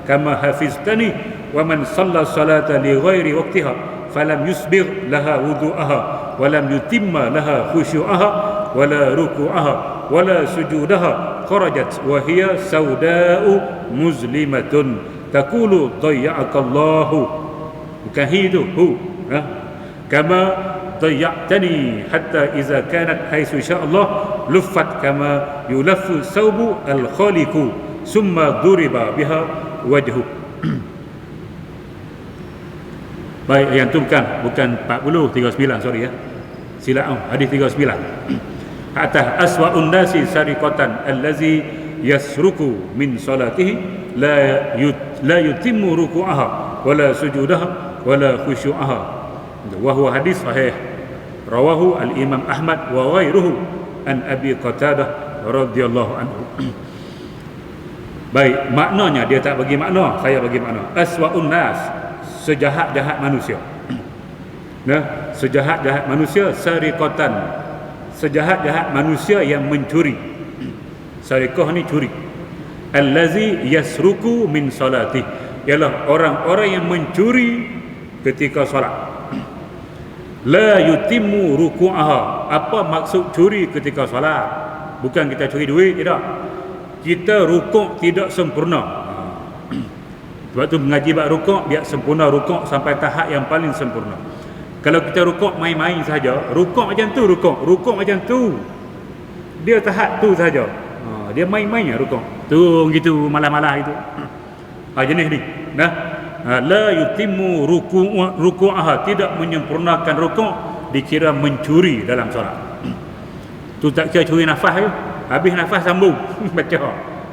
kama hafiztani wa man shalla salata li ghairi waqtiha falam yusbir laha wudu'aha walam yutimma laha khusyu'aha wala ruku'aha wala sujudaha kharajat wa hiya sauda'u muzlimatun taqulu dayya'akallahu, bukan hidu kama dayya'tani hatta iza kanat haitsu sya'allah luffat kama yulaffu saubu al-khaliqu summa duriba biha wajhu. Baik, yang tu bukan 40, 39, sorry ya. Silap hadis 39. Hatta aswa'un nasi sariqatan allazi yasruku min salatihi la yutimmu ruku'aha wala sujudaha wala khusyu'aha. Wa huwa hadis sahih. Rawahu al-Imam Ahmad wa ghairuhu an Abi Qatadah radhiyallahu anhu. Baik, maknanya dia tak bagi makna, saya bagi makna. Aswa'un nas, sejahat-jahat manusia. Nah, sejahat-jahat manusia, sariqatan, sejahat-jahat manusia yang mencuri. Sariqah ni curi. Allazi yasruku min salati, ialah orang-orang yang mencuri ketika solat. La yutimmu ruku'aha. Apa maksud curi ketika solat? Bukan kita curi duit, tidak. Kita rukuk tidak sempurna. Sebab tu mengaji bab rukuk, biar sempurna rukuk sampai tahap yang paling sempurna. Kalau kita rukuk main-main saja, rukuk macam tu, rukuk macam tu, dia tahap tu saja. Dia main-mainnya rukuk tu gitu, malah-malah itu. Jenis ni. Nah, la yutimmu ruku'aha, tidak menyempurnakan rukuk, dikira mencuri dalam solat. Tu tak kira curi nafas je. Habis nafas sambung baca.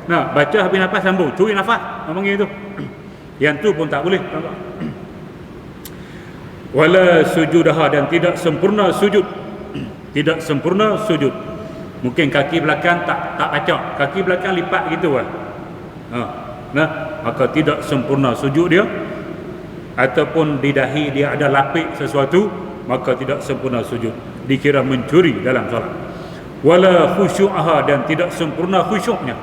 Nah, baca habis nafas sambung, curi nafas. Panggil itu. Yang tu pun tak boleh. Wala sujudaha, dan tidak sempurna sujud. Tidak sempurna sujud. Mungkin kaki belakang tak baca, kaki belakang lipat gitu lah. Nah, maka tidak sempurna sujud dia. Ataupun di dahi dia ada lapik sesuatu, maka tidak sempurna sujud, dikira mencuri dalam solat. wala khusyu'aha, dan tidak sempurna khusyuknya.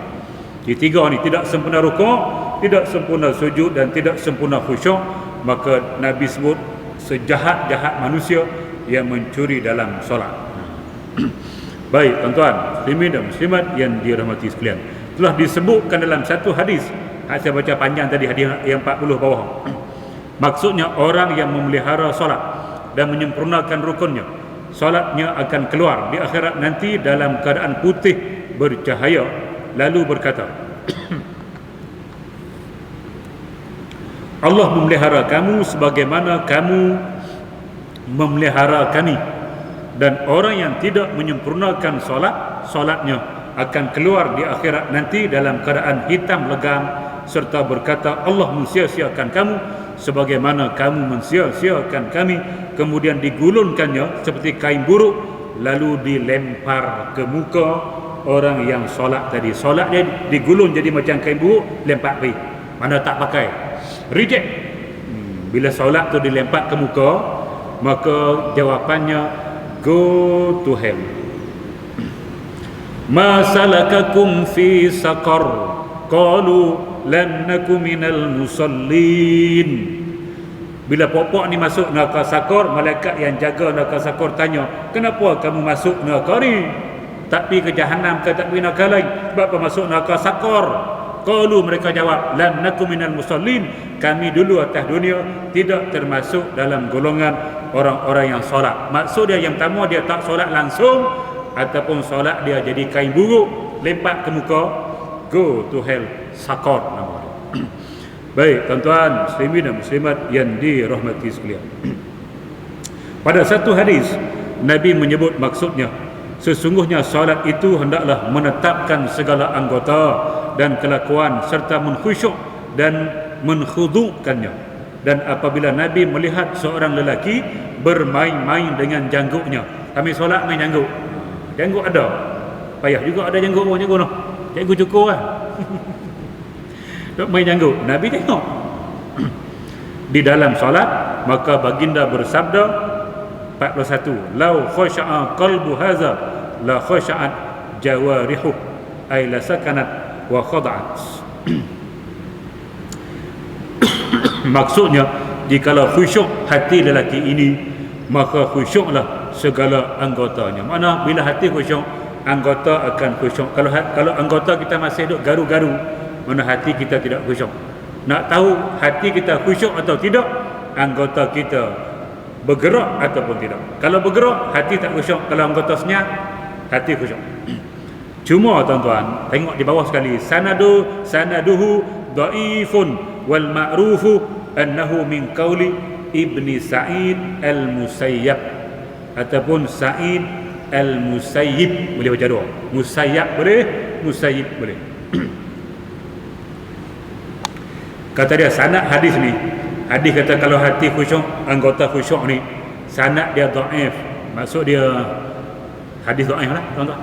Di tiga ni, tidak sempurna rukuk, tidak sempurna sujud, dan tidak sempurna khusyuk. Maka Nabi sebut sejahat-jahat manusia yang mencuri dalam solat. Baik tuan-tuan, muslimin dan muslimat yang dirahmati sekalian, telah disebutkan dalam satu hadis, saya baca panjang tadi, hadis yang 40 bawah. Maksudnya orang yang memelihara solat dan menyempurnakan rukunnya, solatnya akan keluar di akhirat nanti dalam keadaan putih bercahaya, lalu berkata, Allah memelihara kamu sebagaimana kamu memelihara kami. Dan orang yang tidak menyempurnakan solatnya akan keluar di akhirat nanti dalam keadaan hitam legam, serta berkata, Allah mensia-siakan kamu sebagaimana kamu mensia-siakan kami. Kemudian digulungkannya seperti kain buruk, lalu dilempar ke muka orang yang solat tadi. Solat dia digulung jadi macam kain buruk, lempar pergi, mana tak pakai, reject. Bila solat tu dilempar ke muka, maka jawapannya, go to hell. Ma salakakum fi saqar, qalu lam naku minal musallin. Bila pokok ni masuk neraka sakor, malaikat yang jaga neraka sakor tanya, kenapa kamu masuk neraka ni? Tak pergi ke jahanam ke tak pergi neraka lain? Sebab apa masuk neraka sakor? Qalu, mereka jawab, lam naku minal musallin, kami dulu atas dunia tidak termasuk dalam golongan orang-orang yang solat. Maksud dia yang pertama, dia tak solat langsung, ataupun solat dia jadi kain buruk, lempar ke muka, go to hell, sakor nama dia. Baik tuan-tuan, muslimin dan muslimat yang dirahmati sekalian, pada satu hadis Nabi menyebut maksudnya, sesungguhnya solat itu hendaklah menetapkan segala anggota dan kelakuan serta mengkhusyuk dan mengkhudukannya. Dan apabila Nabi melihat seorang lelaki bermain-main dengan jangguknya, kami solat main jangguk, jangguk ada, payah juga ada jangguk orang jangguk noh, cikgu cukur lah. Main jangguk, Nabi tengok di dalam solat, maka baginda bersabda 41, lau khasha'a qalbu hadza la khasha'at jawarihu, ay la sakanat wa khada'at. Maksudnya, jikalau khusyuk hati lelaki ini, maka khusyuklah segala anggotanya. Mana bila hati khusyuk, anggota akan khusyuk. Kalau anggota kita masih duk garu-garu, mana hati kita tidak khusyuk. Nak tahu hati kita khusyuk atau tidak, anggota kita bergerak ataupun tidak. Kalau bergerak, hati tak khusyuk. Kalau anggota senyap, hati khusyuk. Cuma tuan-tuan, tengok di bawah sekali, sanaduhu dhaifun wal ma'rufu annahu min qauli Ibni Sa'id al-Musayyab, ataupun Sa'id al-Musayyib, boleh baca dua, Musayyab boleh, Musayyib boleh. Kata dia sanad hadis ni, hadis kata kalau hati khusyuk, anggota khusyuk ni, sanad dia dhaif, maksud dia hadis dhaif lah tuan-tuan.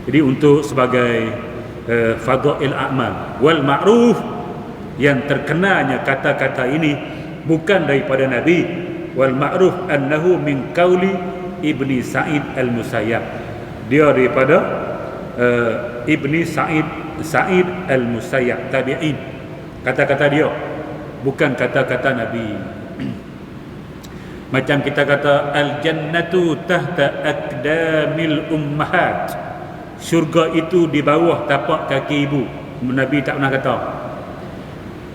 Jadi untuk sebagai fadail a'mal wal ma'ruf, yang terkenanya kata-kata ini bukan daripada Nabi. Wal ma'ruf annahu min qauli Ibni Sa'id al-Musayyab, dia daripada Ibni Sa'id al-Musayyab, tabi'in. Kata-kata dia bukan kata-kata Nabi. Macam kita kata al-jannatu tahta aqdamil ummahat, syurga itu di bawah tapak kaki ibu. Nabi tak pernah kata.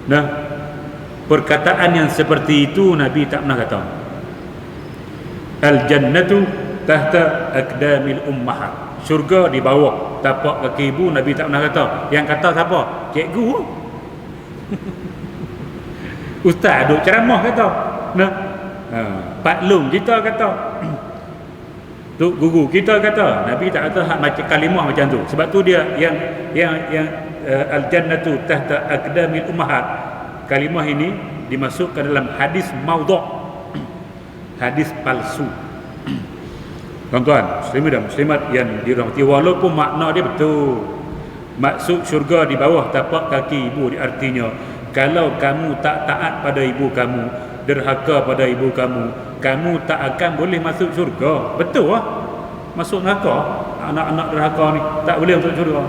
Nah, perkataan yang seperti itu Nabi tak pernah kata. Al-jannatu tahta aqdamil ummahat, syurga di bawah tapak kaki ibu, Nabi tak pernah kata. Yang kata siapa? Cikgu. Ustaz duk ceramah kata. Nah, Pak Long kita kata, tu guru kita kata. Nabi tak kata hak macam kalimah macam tu. Sebab tu dia yang al-jannatu tahta aqdamil ummahat, kalimah ini dimasukkan dalam hadis maudhu', hadis palsu. Tuan-tuan, muslimin dan muslimat yang dirahmati, walaupun makna dia betul, maksud syurga di bawah tapak kaki ibu, artinya kalau kamu tak taat pada ibu kamu, derhaka pada ibu kamu, kamu tak akan boleh masuk syurga. Betul lah, masuk neraka. anak-anak derhaka ni tak boleh masuk syurga.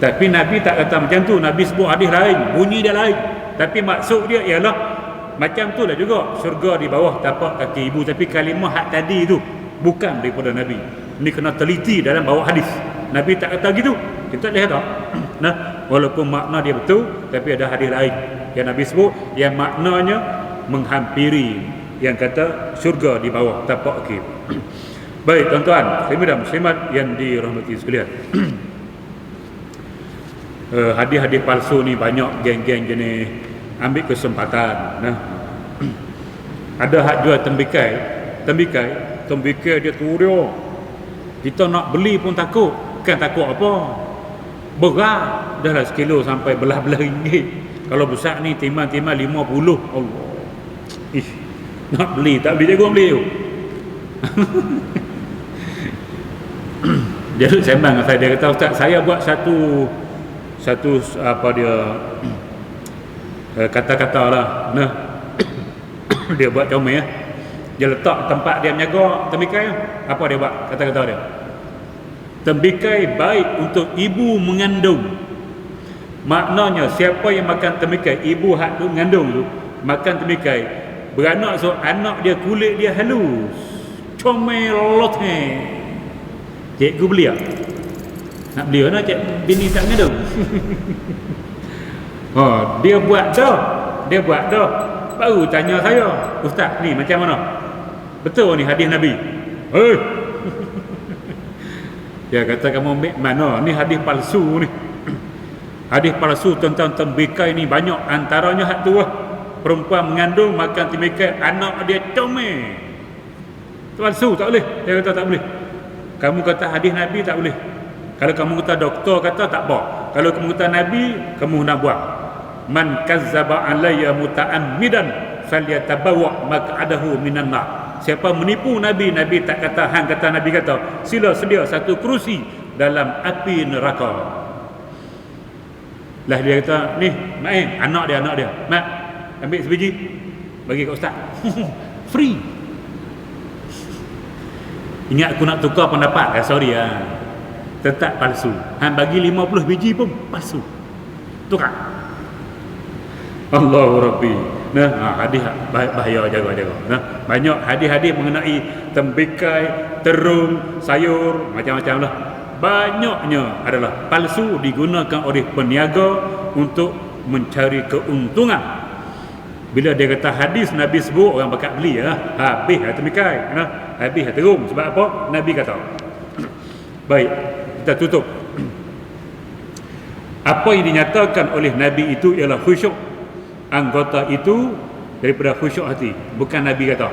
Tapi Nabi tak kata macam tu. Nabi sebut hadis lain, bunyi dia lain. Tapi maksud dia ialah macam tu lah juga syurga di bawah tapak kaki ibu. Tapi kalimah hak tadi tu bukan daripada Nabi. Ini kena teliti dalam bawa hadis. Nabi tak kata gitu. Kita lihat tak? Nah, walaupun makna dia betul, tapi ada hadis lain yang Nabi sebut yang maknanya menghampiri, yang kata syurga di bawah tapak kaki. Baik tuan-tuan, muslimin dan muslimat yang dirahmati sekalian. Hadis-hadis palsu ni banyak geng-geng jenis ambil kesempatan. Nah, ada hak jual tembikai dia turun. Kita nak beli pun takut. Kan takut apa? Berat. Dah lah sekilo sampai belah-belah ringgit. Kalau besar ni timah-timah 50. Allah. Nak beli, tak beli jago beli tu. Dia sembang dengan saya, dia kata, Ustaz, saya buat satu apa dia kata-kata lah. Nah, dia buat comel. Dia letak tempat dia menjaga tembikai. Apa dia buat? Kata-kata dia, tembikai baik untuk ibu mengandung. Maknanya siapa yang makan tembikai, ibu hak tu mengandung tu makan tembikai, beranak, so anak dia kulit dia halus, comel lote. Cikgu beli tak? Nak beli mana cik bini tak mengandung? Oh, dia buat dah. Baru tanya saya, Ustaz ni macam mana? Betul ni hadis Nabi? Dia kata, kamu ambil mana? Ni hadis palsu ni. Hadis palsu tentang tembikai ni banyak. Antaranya hak tu lah. Perempuan mengandung makan tembikai, anak dia comel. Palsu, tak boleh. Dia kata tak boleh. Kamu kata hadis Nabi tak boleh. Kalau kamu kata doktor kata tak apa. Kalau kamu kata Nabi, kamu nak buat. Man kazzaba alayya muta'ammidan falyatabawa maq'adahu minan nar. Siapa menipu Nabi, Nabi tak kata hang kata, Nabi kata sila sedia satu kerusi dalam api neraka. Lah dia kata, ni main anak dia, mak ambil sebiji bagi kat ustaz. Free. Ingat aku nak tukar pendapat, sorry lah, tetap palsu. Hang bagi 50 biji pun palsu. Tukar. Allahu Rabbi. Nah, hadis bahaya, jaga. Nah, banyak hadis-hadis mengenai tembikai, terung, sayur, macam-macam lah. Banyaknya adalah palsu, digunakan oleh peniaga untuk mencari keuntungan. Bila dia kata hadis Nabi sebut, orang bakal beli ya. Habis tembikai, habis terung. Sebab apa? Nabi kata. Baik, kita tutup. Apa yang dinyatakan oleh Nabi itu ialah khusyuk anggota itu daripada khusyuk hati. Bukan Nabi kata.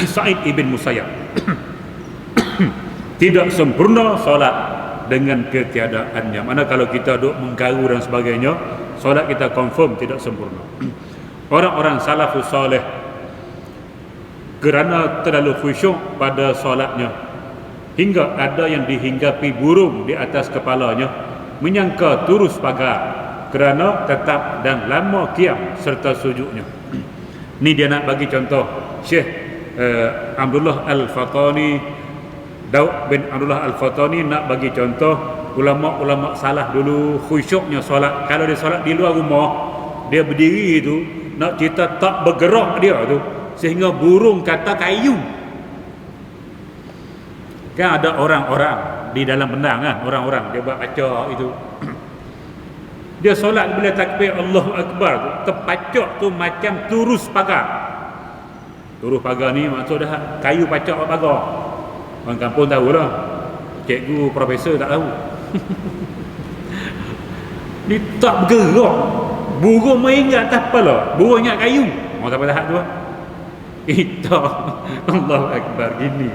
Sa'id ibn Musayyab. Tidak sempurna solat dengan ketiadaannya. Mana kalau kita duk menggaru dan sebagainya, solat kita confirm tidak sempurna. Orang-orang salafus soleh kerana terlalu khusyuk pada solatnya, hingga ada yang dihinggapi burung di atas kepalanya, menyangka turus pagar kerana tetap dan lama qiyam serta sujudnya. Ni dia nak bagi contoh. Syekh Abdullah Al-Fatani, Daud bin Abdullah Al-Fatani nak bagi contoh ulama-ulama salah dulu khusyuknya solat. Kalau dia solat di luar rumah, dia berdiri tu, nak cerita tak bergerak dia tu, sehingga burung kata kayu. Kan ada orang-orang di dalam bendang kan, orang-orang dia buat pacak itu. Dia solat bila takbir Allahu Akbar tu, terpacak tu macam turus pagar. Turus pagar ni maksud dah kayu pacak pagar. Orang kampung tahu lah. Cikgu, profesor tak tahu. Dia tak bergerak. Burung main kat atas kepala, burung ingat kayu. Orang sampai tahap tu lah. Itu Allahu Akbar gini.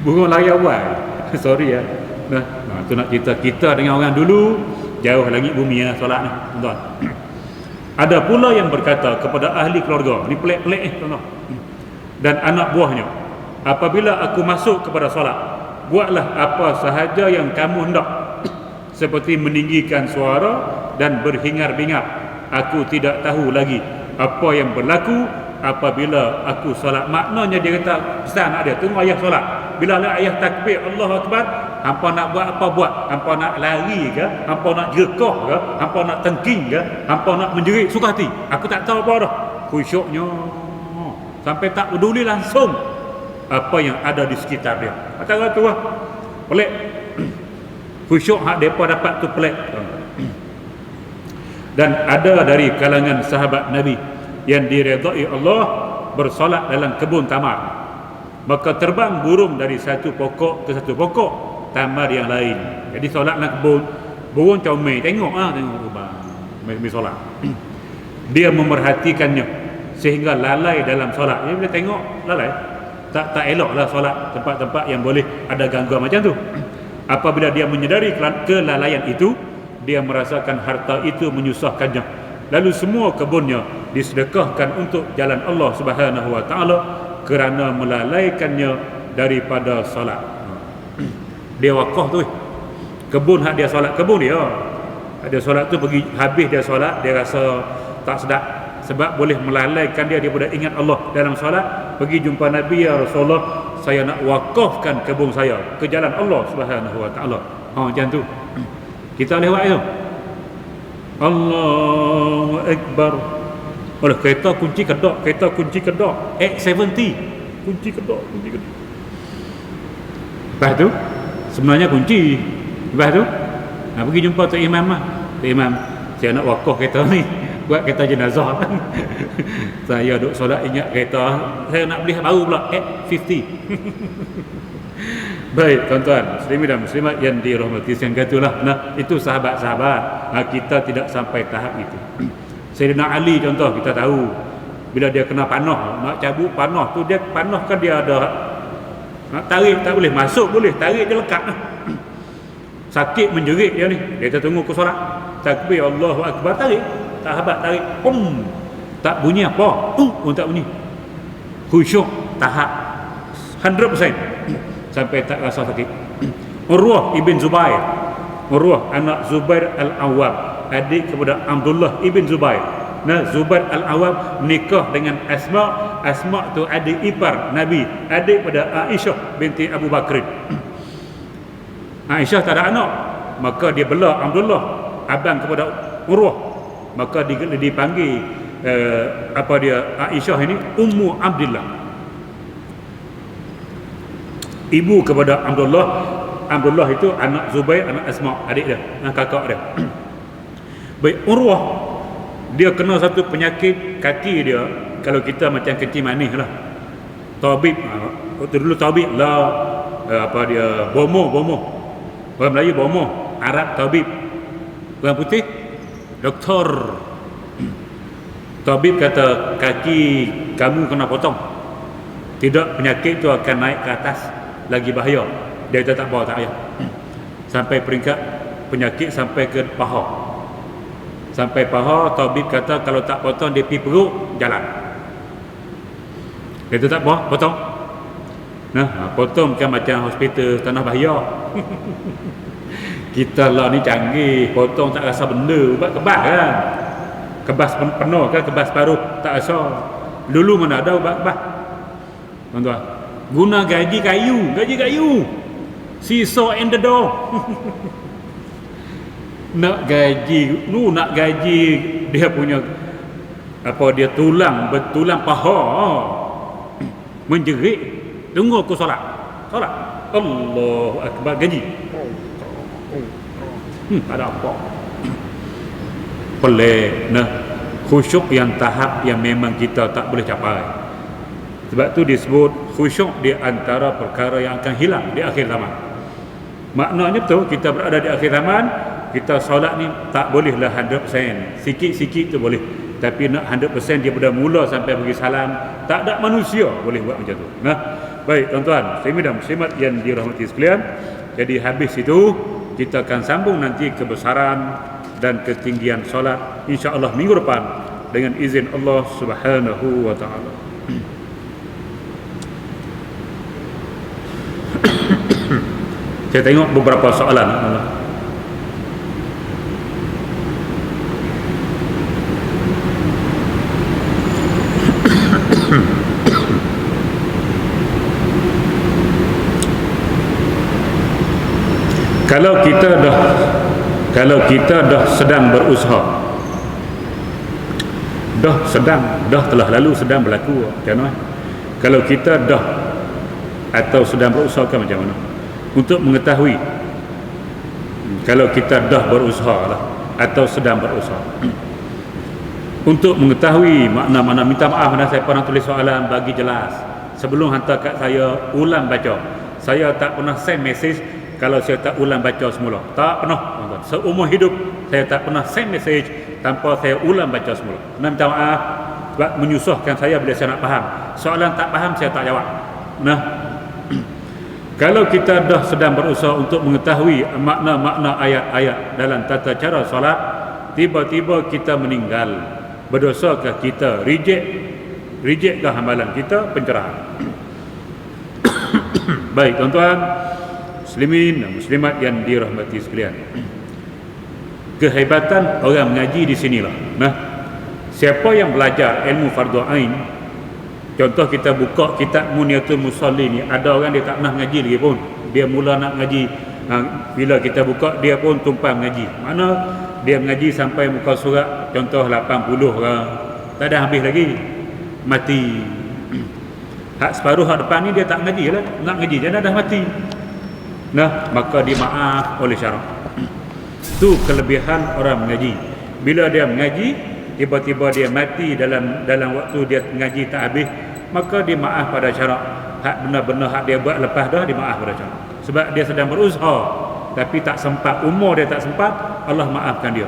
Burung lari awal. Sorry ya. Nah, tu nak cerita kita dengan orang dulu jauh langit bumi ya solat ni, tuan-tuan. Ada pula yang berkata kepada ahli keluarga, ni pelik-pelik tuan-tuan, dan anak buahnya, apabila aku masuk kepada solat, buatlah apa sahaja yang kamu hendak, seperti meninggikan suara dan berhingar-bingar. Aku tidak tahu lagi apa yang berlaku apabila aku solat. Maknanya dia kata pesan anak dia, tunggu ayah solat. Bila ayah takbir Allahu Akbar, hampa nak buat apa buat. Hampa nak lari ke, hampa nak jerkah ke, hampa nak tengking ke, hampa nak menjerit, suka hati. Aku tak tahu apa dah. Khusyuknya sampai tak peduli langsung apa yang ada di sekitar dia. Kata tu lah pelik. Khusyuk hak depa dapat tu pelik. Dan ada dari kalangan sahabat Nabi yang diredai Allah bersolat dalam kebun tamar. Maka terbang burung dari satu pokok ke satu pokok tamar yang lain. Jadi solat dalam kebun, burung comel tengok bang solat. Dia memerhatikannya sehingga lalai dalam solat. Dia bila tengok lalai, tak eloklah solat tempat-tempat yang boleh ada gangguan macam tu. Apabila dia menyedari kelalaian itu, dia merasakan harta itu menyusahkannya. Lalu semua kebunnya disedekahkan untuk jalan Allah Subhanahu wa taala kerana melalaikannya daripada solat. Dia wakaf tu. Kebun hak dia solat kebun dia. Ada solat tu pergi habis dia solat, dia rasa tak sedap sebab boleh melalaikan dia daripada ingat Allah dalam solat. Pergi jumpa Nabi, ya Rasulullah, saya nak wakafkan kebun saya ke jalan Allah Subhanahu wa taala. Macam tu. Kita boleh buat itu. Allahu Akbar. Oleh kereta kunci kedok, kereta kunci kedok, X70 kunci kedok. Lepas tu sebenarnya kunci. Lepas tu pergi jumpa Tok Imam lah. Tok Imam, saya nak wakaf kereta ni, buat kereta jenazah. Saya duduk solat ingat kereta, saya nak beli baru pula, X50. Baik tuan-tuan, muslimin dan muslimat yang dirahmati sekalian, katalah, nah itu sahabat-sahabat. Kita tidak sampai tahap itu. Sayyidina Ali contoh kita tahu, bila dia kena panah, nak cabut panah tu, dia panah kan dia ada nak tarik tak boleh, masuk boleh, tarik dia lekat. Sakit menjerit dia ni. Dia tunggu ke solat, takbir Allahu Akbar, tarik, sahabat tarik, tak bunyi apa, pun tak bunyi. Khusyuk tahap 100% sampai tak rasa sakit. Urwah ibn Zubair, Urwah anak Zubair al-Awwam, adik kepada Abdullah ibn Zubair. Nah, Zubair al-Awwam nikah dengan Asma. Asma tu adik ipar Nabi, adik pada Aisyah binti Abu Bakr. Aisyah tak ada anak, maka dia bela Abdullah, abang kepada Urwah. Maka dipanggil Aisyah ini Ummu Abdullah, ibu kepada Abdullah. Abdullah itu anak Zubair, anak Asma, adik dia, kakak dia. Baik, Urwah dia kena satu penyakit kaki dia, kalau kita macam kencing manis lah. Tabib, waktu dulu tabib lah, bomoh. Orang Melayu bomoh, Arab tabib, orang putih doktor. Tabib kata kaki kamu kena potong, tidak penyakit tu akan naik ke atas, lagi bahaya. Dia tak bawa, tak payah. Sampai peringkat penyakit sampai ke paha. Sampai paha, tabib kata kalau tak potong dia pergi perut, jalan. Dia tak apa, potong. Nah, potong kan macam hospital tanah bahaya. Kita lah ni canggih, potong tak rasa benda, ubat kebas kan. Kebas penuh kan, kebas paruh tak rasa. Dulu mana ada ubat kebas. Tuan-tuan, guna gaji kayu. Seesaw and the door. nak gaji dia punya dia tulang paha, menjerit, tunggu aku solat Allahu Akbar, gaji. Ada apa pelik. Nah, khusyuk yang tahap yang memang kita tak boleh capai. Sebab tu disebut khusyuk di antara perkara yang akan hilang di akhir zaman. Maknanya betul, kita berada di akhir zaman, kita solat ni tak bolehlah 100%. Sikit-sikit tu boleh, tapi nak 100% dia pada mula sampai bagi salam, tak ada manusia boleh buat macam tu. Nah, baik tuan-tuan, muslimin dan muslimat yang dirahmati sekalian, jadi habis itu kita akan sambung nanti kebesaran dan ketinggian solat insya-Allah minggu depan dengan izin Allah Subhanahu wa taala. Saya tengok beberapa soalan. kalau kita dah sedang berusaha, dah telah lalu sedang berlaku, macam mana? Kalau kita dah atau sedang berusaha kan macam mana? Untuk mengetahui kalau kita dah berusaha lah atau sedang berusaha, untuk mengetahui makna-makna, minta maaf saya pernah tulis soalan bagi jelas sebelum hantar kat saya, ulang baca. Saya tak pernah send message kalau saya tak ulang baca semula. Tak pernah, seumur hidup saya tak pernah send message tanpa saya ulang baca semula. Minta maaf sebab menyusahkan saya bila saya nak faham. Soalan tak faham saya tak jawab. Kalau kita dah sedang berusaha untuk mengetahui makna-makna ayat-ayat dalam tata cara solat, tiba-tiba kita meninggal, berdosakah kita? Rejectkah amalan kita? Pencerahan. Baik tuan-tuan muslimin dan muslimat yang dirahmati sekalian, kehebatan orang mengaji di sinilah. Siapa yang belajar ilmu fardu ain, contoh kita buka kitab Muniyatul Musalli ni, ada orang dia tak pernah mengaji lagi pun, dia mula nak mengaji, bila kita buka dia pun tumpang mengaji. Mana dia mengaji sampai muka surat contoh 80 orang, tak ada habis lagi, mati. Hak separuh hak depan ni dia tak mengaji lah, nak mengaji dia dah mati. Maka dimaaf oleh syarak. Itu kelebihan orang mengaji. Bila dia mengaji, tiba-tiba dia mati dalam waktu dia mengaji tak habis, maka dimaaf pada syarak. Hak benar-benar hak dia buat lepas dah, dimaaf pada syarak. Sebab dia sedang berusaha tapi tak sempat, umur dia tak sempat, Allah maafkan dia.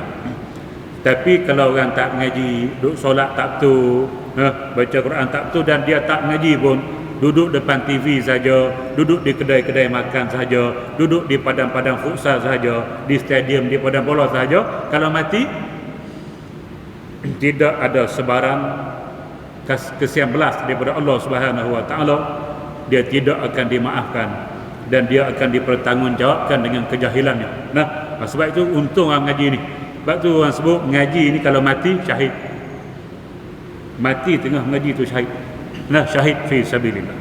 Tapi kalau orang tak mengaji, duduk solat tak betul, baca Quran tak betul, dan dia tak mengaji pun, duduk depan TV saja, duduk di kedai-kedai makan saja, duduk di padang-padang futsal saja, di stadium, di padang bola saja, kalau mati tidak ada sebarang kesian belas daripada Allah Subhanahu Wa Taala, dia tidak akan dimaafkan dan dia akan dipertanggungjawabkan dengan kejahilannya. Sebab itu untung orang mengaji ni. Sebab tu orang sebut mengaji ni kalau mati syahid. Mati tengah mengaji tu syahid. Syahid fi sabilillah.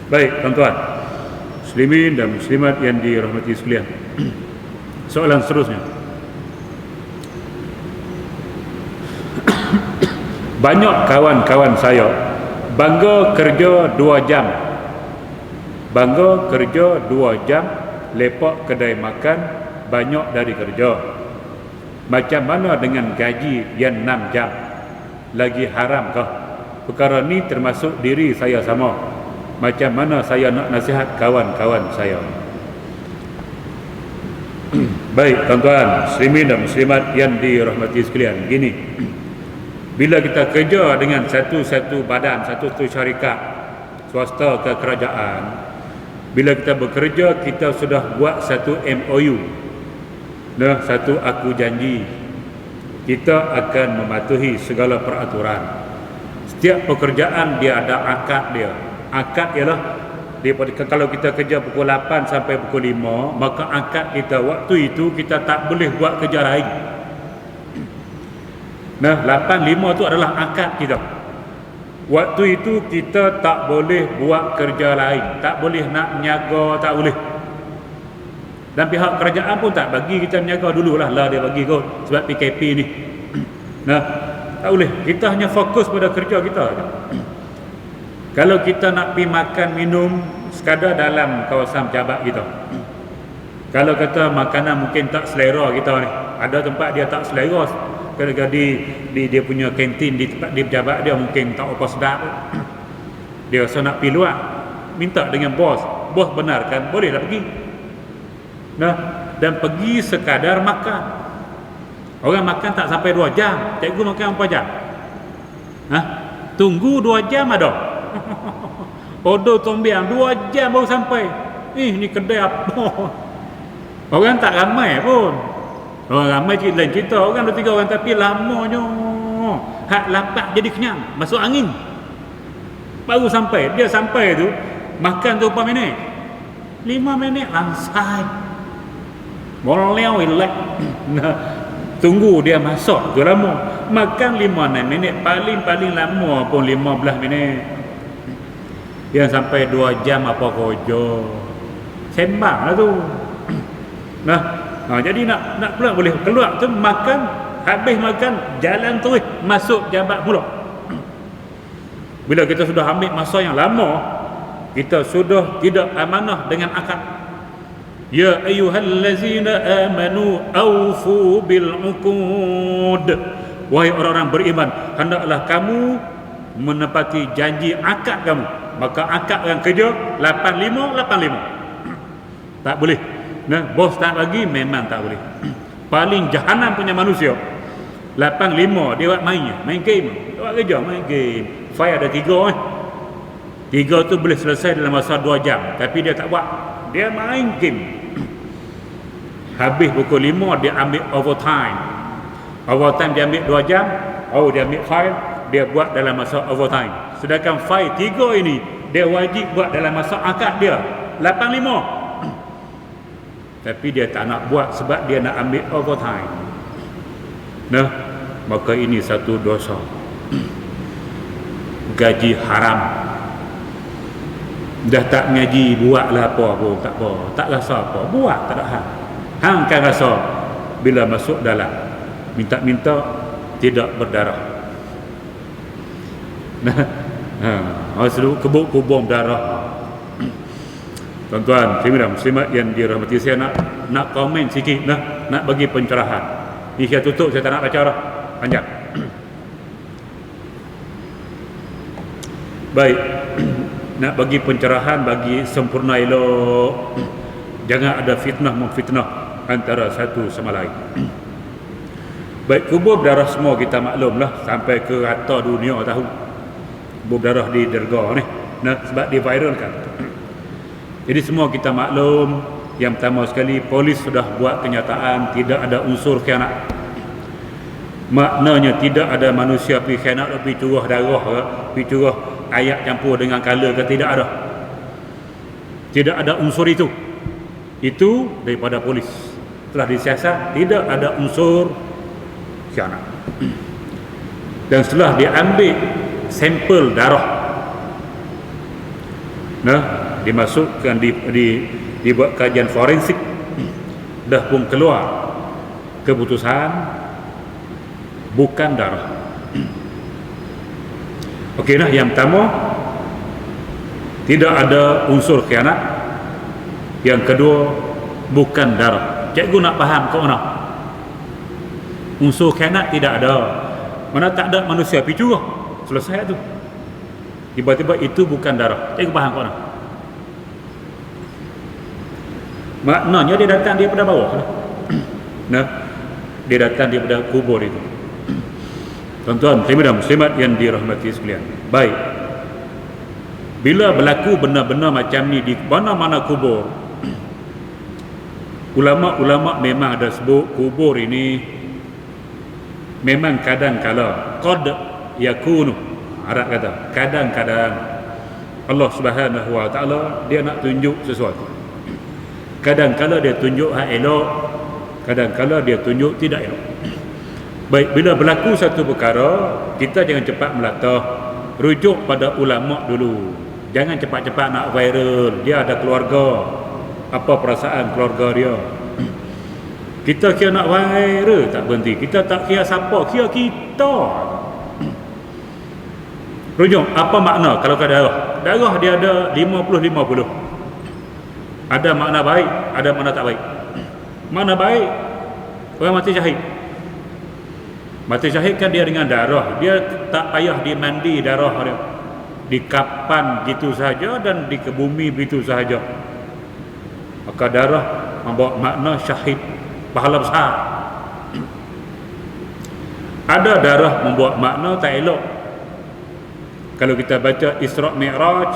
Baik tuan-tuan muslimin dan muslimat yang dirahmati sekalian, soalan seterusnya. Banyak kawan-kawan saya bangga kerja 2 jam, lepak kedai makan banyak dari kerja. Macam mana dengan gaji yang 6 jam? Lagi haramkah? Perkara ni termasuk diri saya sama. Macam mana saya nak nasihat kawan-kawan saya? Baik tuan-tuan muslimin dan muslimat yang dirahmati sekalian, gini, bila kita kerja dengan satu badan, satu syarikat swasta ke kerajaan, bila kita bekerja kita sudah buat satu MOU, satu aku janji, kita akan mematuhi segala peraturan. Setiap pekerjaan dia ada akad dia. Akad ialah kalau kita kerja pukul 8 sampai pukul 5, maka akad kita waktu itu kita tak boleh buat kerja lain. 8.5 tu adalah akad kita. Waktu itu kita tak boleh buat kerja lain, tak boleh nak menyaga, tak boleh. Dan pihak kerajaan pun tak bagi kita menyaga dululah, dia bagi kot sebab PKP ni. Tak boleh. Kita hanya fokus pada kerja kita. Kalau kita nak pergi makan minum sekadar dalam kawasan pejabat kita, kalau kata makanan mungkin tak selera kita ni, ada tempat dia tak selera, kadang-kadang di dia punya kantin di tempat di pejabat dia mungkin tak apa sedap, dia rasa nak pergi luar, minta dengan bos benarkan, bolehlah pergi. Dan pergi sekadar makan. Orang makan tak sampai 2 jam. Cikgu makan berapa jam? Tunggu 2 jam ada. Order tombiang 2 jam baru sampai. Ni kedai apa? Orang tak ramai pun. Orang ramai lain cerita, orang 2-3 orang, tapi lamanya. Hak lapar jadi kenyang, masuk angin. Baru sampai. Dia sampai tu makan tu berapa minit? 5 minit langsai. Boleh relax. Tunggu dia masak tu lama. Makan 5-6 minit, paling lama pun 15 minit. Yang sampai 2 jam apa kerja. Sembang lah tu. Nah, jadi nak keluar boleh. Keluar tu makan, habis makan jalan terus masuk jabat pula. Bila kita sudah ambil masa yang lama, kita sudah tidak amanah dengan akad. Ya ayyuhallazina amanu aufu bil uqud. Wahai orang-orang beriman, hendaklah kamu menepati janji akad kamu. Maka akad yang kerja 85. Tak boleh. Nah, bos tak bagi memang tak boleh. Paling jahanam punya manusia 85 dia buat main game. Dia buat kerja main game. File ada 3 3 tu boleh selesai dalam masa 2 jam, tapi dia tak buat. Dia main game. Habis pukul 5 dia ambil overtime. Overtime dia ambil 2 jam. Dia ambil file, dia buat dalam masa overtime. Sedangkan file 3 ini dia wajib buat dalam masa akad dia 85. Tapi dia tak nak buat sebab dia nak ambil overtime. Nah, maka ini satu dosa. Gaji haram. Dah tak ngaji, buatlah apa pun tak apa. Tak rasa apa, buat tak ada hal. Hang kan rasa bila masuk dalam minta-minta tidak berdarah. Nah, selalu kubur darah. Tuan-tuan, muslimat yang dirahmati, saya nak komen sikit, nak bagi pencerahan. Ini saya tutup, saya tak nak baca dah, panjang. Baik, nak bagi pencerahan, bagi sempurna elok. Jangan ada fitnah memfitnah antara satu sama lain. Baik, kubur berdarah semua kita maklumlah, sampai ke rata dunia tahu. Kubur berdarah di derga ni, sebab diviralkan. Jadi semua kita maklum. Yang pertama sekali, polis sudah buat kenyataan tidak ada unsur khianat. Maknanya tidak ada manusia pergi khianat, pergi curah darah, pergi curah ayat campur dengan kala ke, tidak ada. Tidak ada unsur itu. Itu daripada polis. Telah disiasat, tidak ada unsur khianat. Dan setelah diambil sampel darah, dimasukkan dibuat kajian forensik, dah pun keluar keputusan bukan darah. Okey, yang pertama tidak ada unsur khianat. Yang kedua bukan darah. Cikgu nak faham ke mana? Unsur khianat tidak ada. Mana tak ada manusia pergi curah. Selesai tu. Tiba-tiba itu bukan darah. Cikgu faham ke mana? Maknanya dia datang daripada bawah. Dia datang daripada kubur itu. Tuan-tuan, muslimat yang dirahmati sekalian. Baik. Bila berlaku benda-benda macam ni di mana-mana kubur, ulama-ulama memang ada sebut kubur ini memang kadang-kala qad yakunu, Arab kata kadang-kadang Allah Subhanahu wa taala dia nak tunjuk sesuatu. Kadang-kala dia tunjuk hak elok, kadang-kala dia tunjuk tidak elok. Baik, bila berlaku satu perkara, kita jangan cepat melatah. Rujuk pada ulama dulu. Jangan cepat-cepat nak viral. Dia ada keluarga. Apa perasaan keluarga dia? Kita kira nak viral, tak berhenti. Kita tak kira siapa, kira kita. Rujuk, apa makna kalau ke darah? Darah dia ada 50-50. Ada makna baik, ada makna tak baik. Makna baik, orang mati syahid. Mati syahid kan dia dengan darah. Dia tak payah dimandi darah dia. Dikapan gitu saja dan dikebumi begitu saja. Maka darah membawa makna syahid, pahala besar. Ada darah membawa makna tak elok. Kalau kita baca Isra' Mi'raj,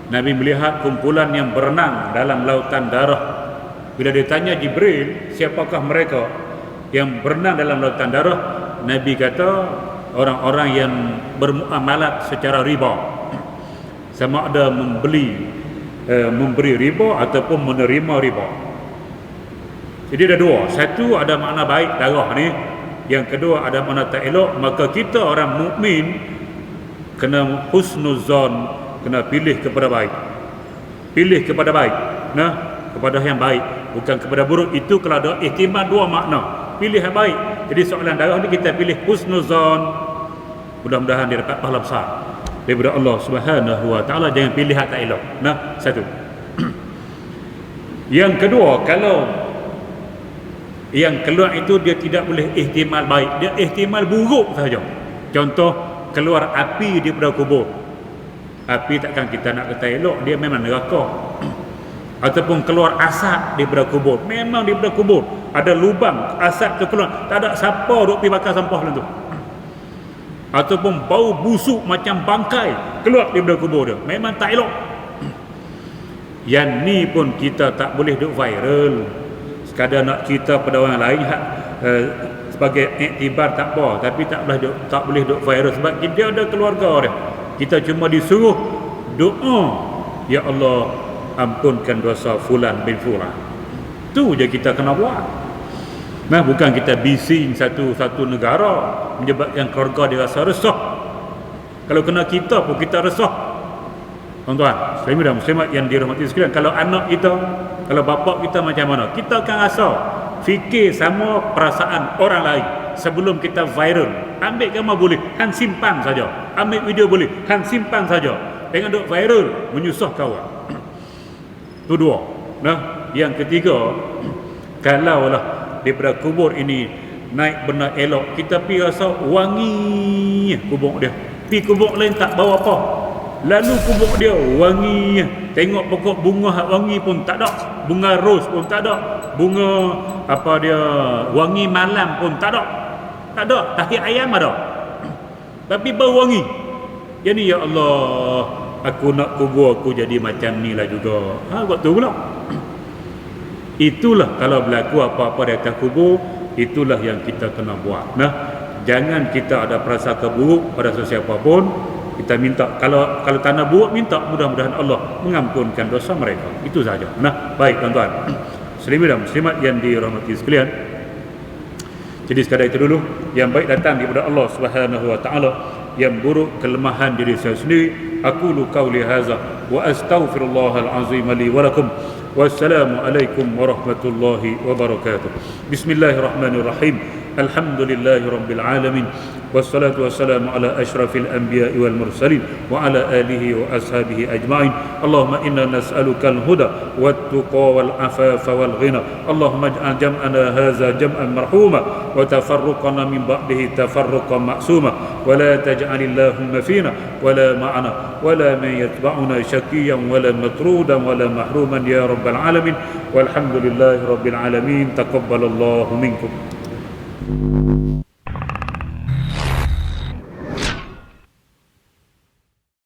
Nabi melihat kumpulan yang berenang dalam lautan darah. Bila ditanya Jibril, siapakah mereka yang berenang dalam lautan darah? Nabi kata orang-orang yang bermuamalat secara riba, sama ada memberi riba ataupun menerima riba. Jadi ada dua. Satu ada makna baik darah ni, yang kedua ada makna tak elok. Maka kita orang mukmin kena husnuzon, kena pilih kepada baik. Pilih kepada baik, kepada yang baik. bukan kepada buruk. Itu kalau ada ihtimal dua makna, pilih yang baik. Jadi soalan darah ni kita pilih husnuzan, mudah-mudahan dia dapat pahala besar daripada Allah Subhanahu wa taala. Jangan pilih hak tak elok. Nah, satu. Yang kedua, kalau yang keluar itu dia tidak boleh ihtimal baik, dia ihtimal buruk saja. Contoh, keluar api daripada kubur. Api takkan kita nak kata elok, dia memang neraka. Ataupun keluar asap daripada kubur, memang daripada kubur ada lubang, asap tu keluar, tak ada siapa duk pergi bakar sampah dalam tu. Ataupun bau busuk macam bangkai keluar daripada kubur dia, memang tak elok. Yang ni pun kita tak boleh duk viral, sekadar nak cerita pada orang lain sebagai iktibar tak apa, tapi tak boleh duk viral sebab kita ada keluarga dia. Kita cuma disuruh doa, ya Allah ampunkan dosa fulan bin fulan. Tu je kita kena buat. Nah, bukan kita bising satu negara menyebabkan keluarga dia rasa resah. Kalau kena kita pun kita resah. Tuan-tuan, muslimin dan muslimat yang dirahmati sekalian, kalau anak kita, kalau bapa kita macam mana, kita akan rasa, fikir sama perasaan orang lain sebelum kita viral. Ambil gambar boleh, hang simpan saja. Ambil video boleh, hang simpan saja. Jangan duk viral menyusah kawan. Itu dua. Nah, yang ketiga, kalaulah daripada kubur ini naik benda elok, kita pergi rasa wangi kubur dia. Pergi kubur lain tak bawa apa, lalu kubur dia wangi. Tengok pokok bunga hak wangi pun tak ada, bunga ros pun tak ada, bunga apa dia wangi malam pun tak ada. Tak ada, tahi ayam ada, tapi bau wangi. Jadi ya Allah, aku nak kubur aku jadi macam ni lah juga. Waktu pula. Itulah kalau berlaku apa-apa di atas kubur, itulah yang kita kena buat. Nah, jangan kita ada prasangka buruk pada sesiapa pun. Kita minta, kalau tanah buruk, minta mudah-mudahan Allah mengampunkan dosa mereka. Itu saja. Nah, baik tuan-tuan, muslimin dan muslimat yang dirahmati sekalian. Jadi sekadar itu dulu, yang baik datang daripada Allah Subhanahu wa taala, yang buruk kelemahan diri saya sendiri. Aqulu qawli hadza wa astaghfirullahal azim li wa lakum. Wassalamualaikum warahmatullahi wabarakatuh. Bismillahirrahmanirrahim. Alhamdulillahi rabbil alamin. Wassalatu wassalamu ala asyrafil anbiya'i wal mursalin wa ala alihi wa ashabihi ajma'in. Allahumma inna nas'aluka al-huda wat tuqa wal afafa wal ghina. Allahumma ij'al jam'ana hadza jam'an marhuma wa tafarruqana min ba'dihi tafarruqan ma'suma wa la taj'al Allahumma fina wa la ma'ana wa la man yatba'una shaqiyan wa la matrudan wa la mahruman ya rabbal alamin. Walhamdulillahi rabbil alamin. Taqabbalallahu minkum.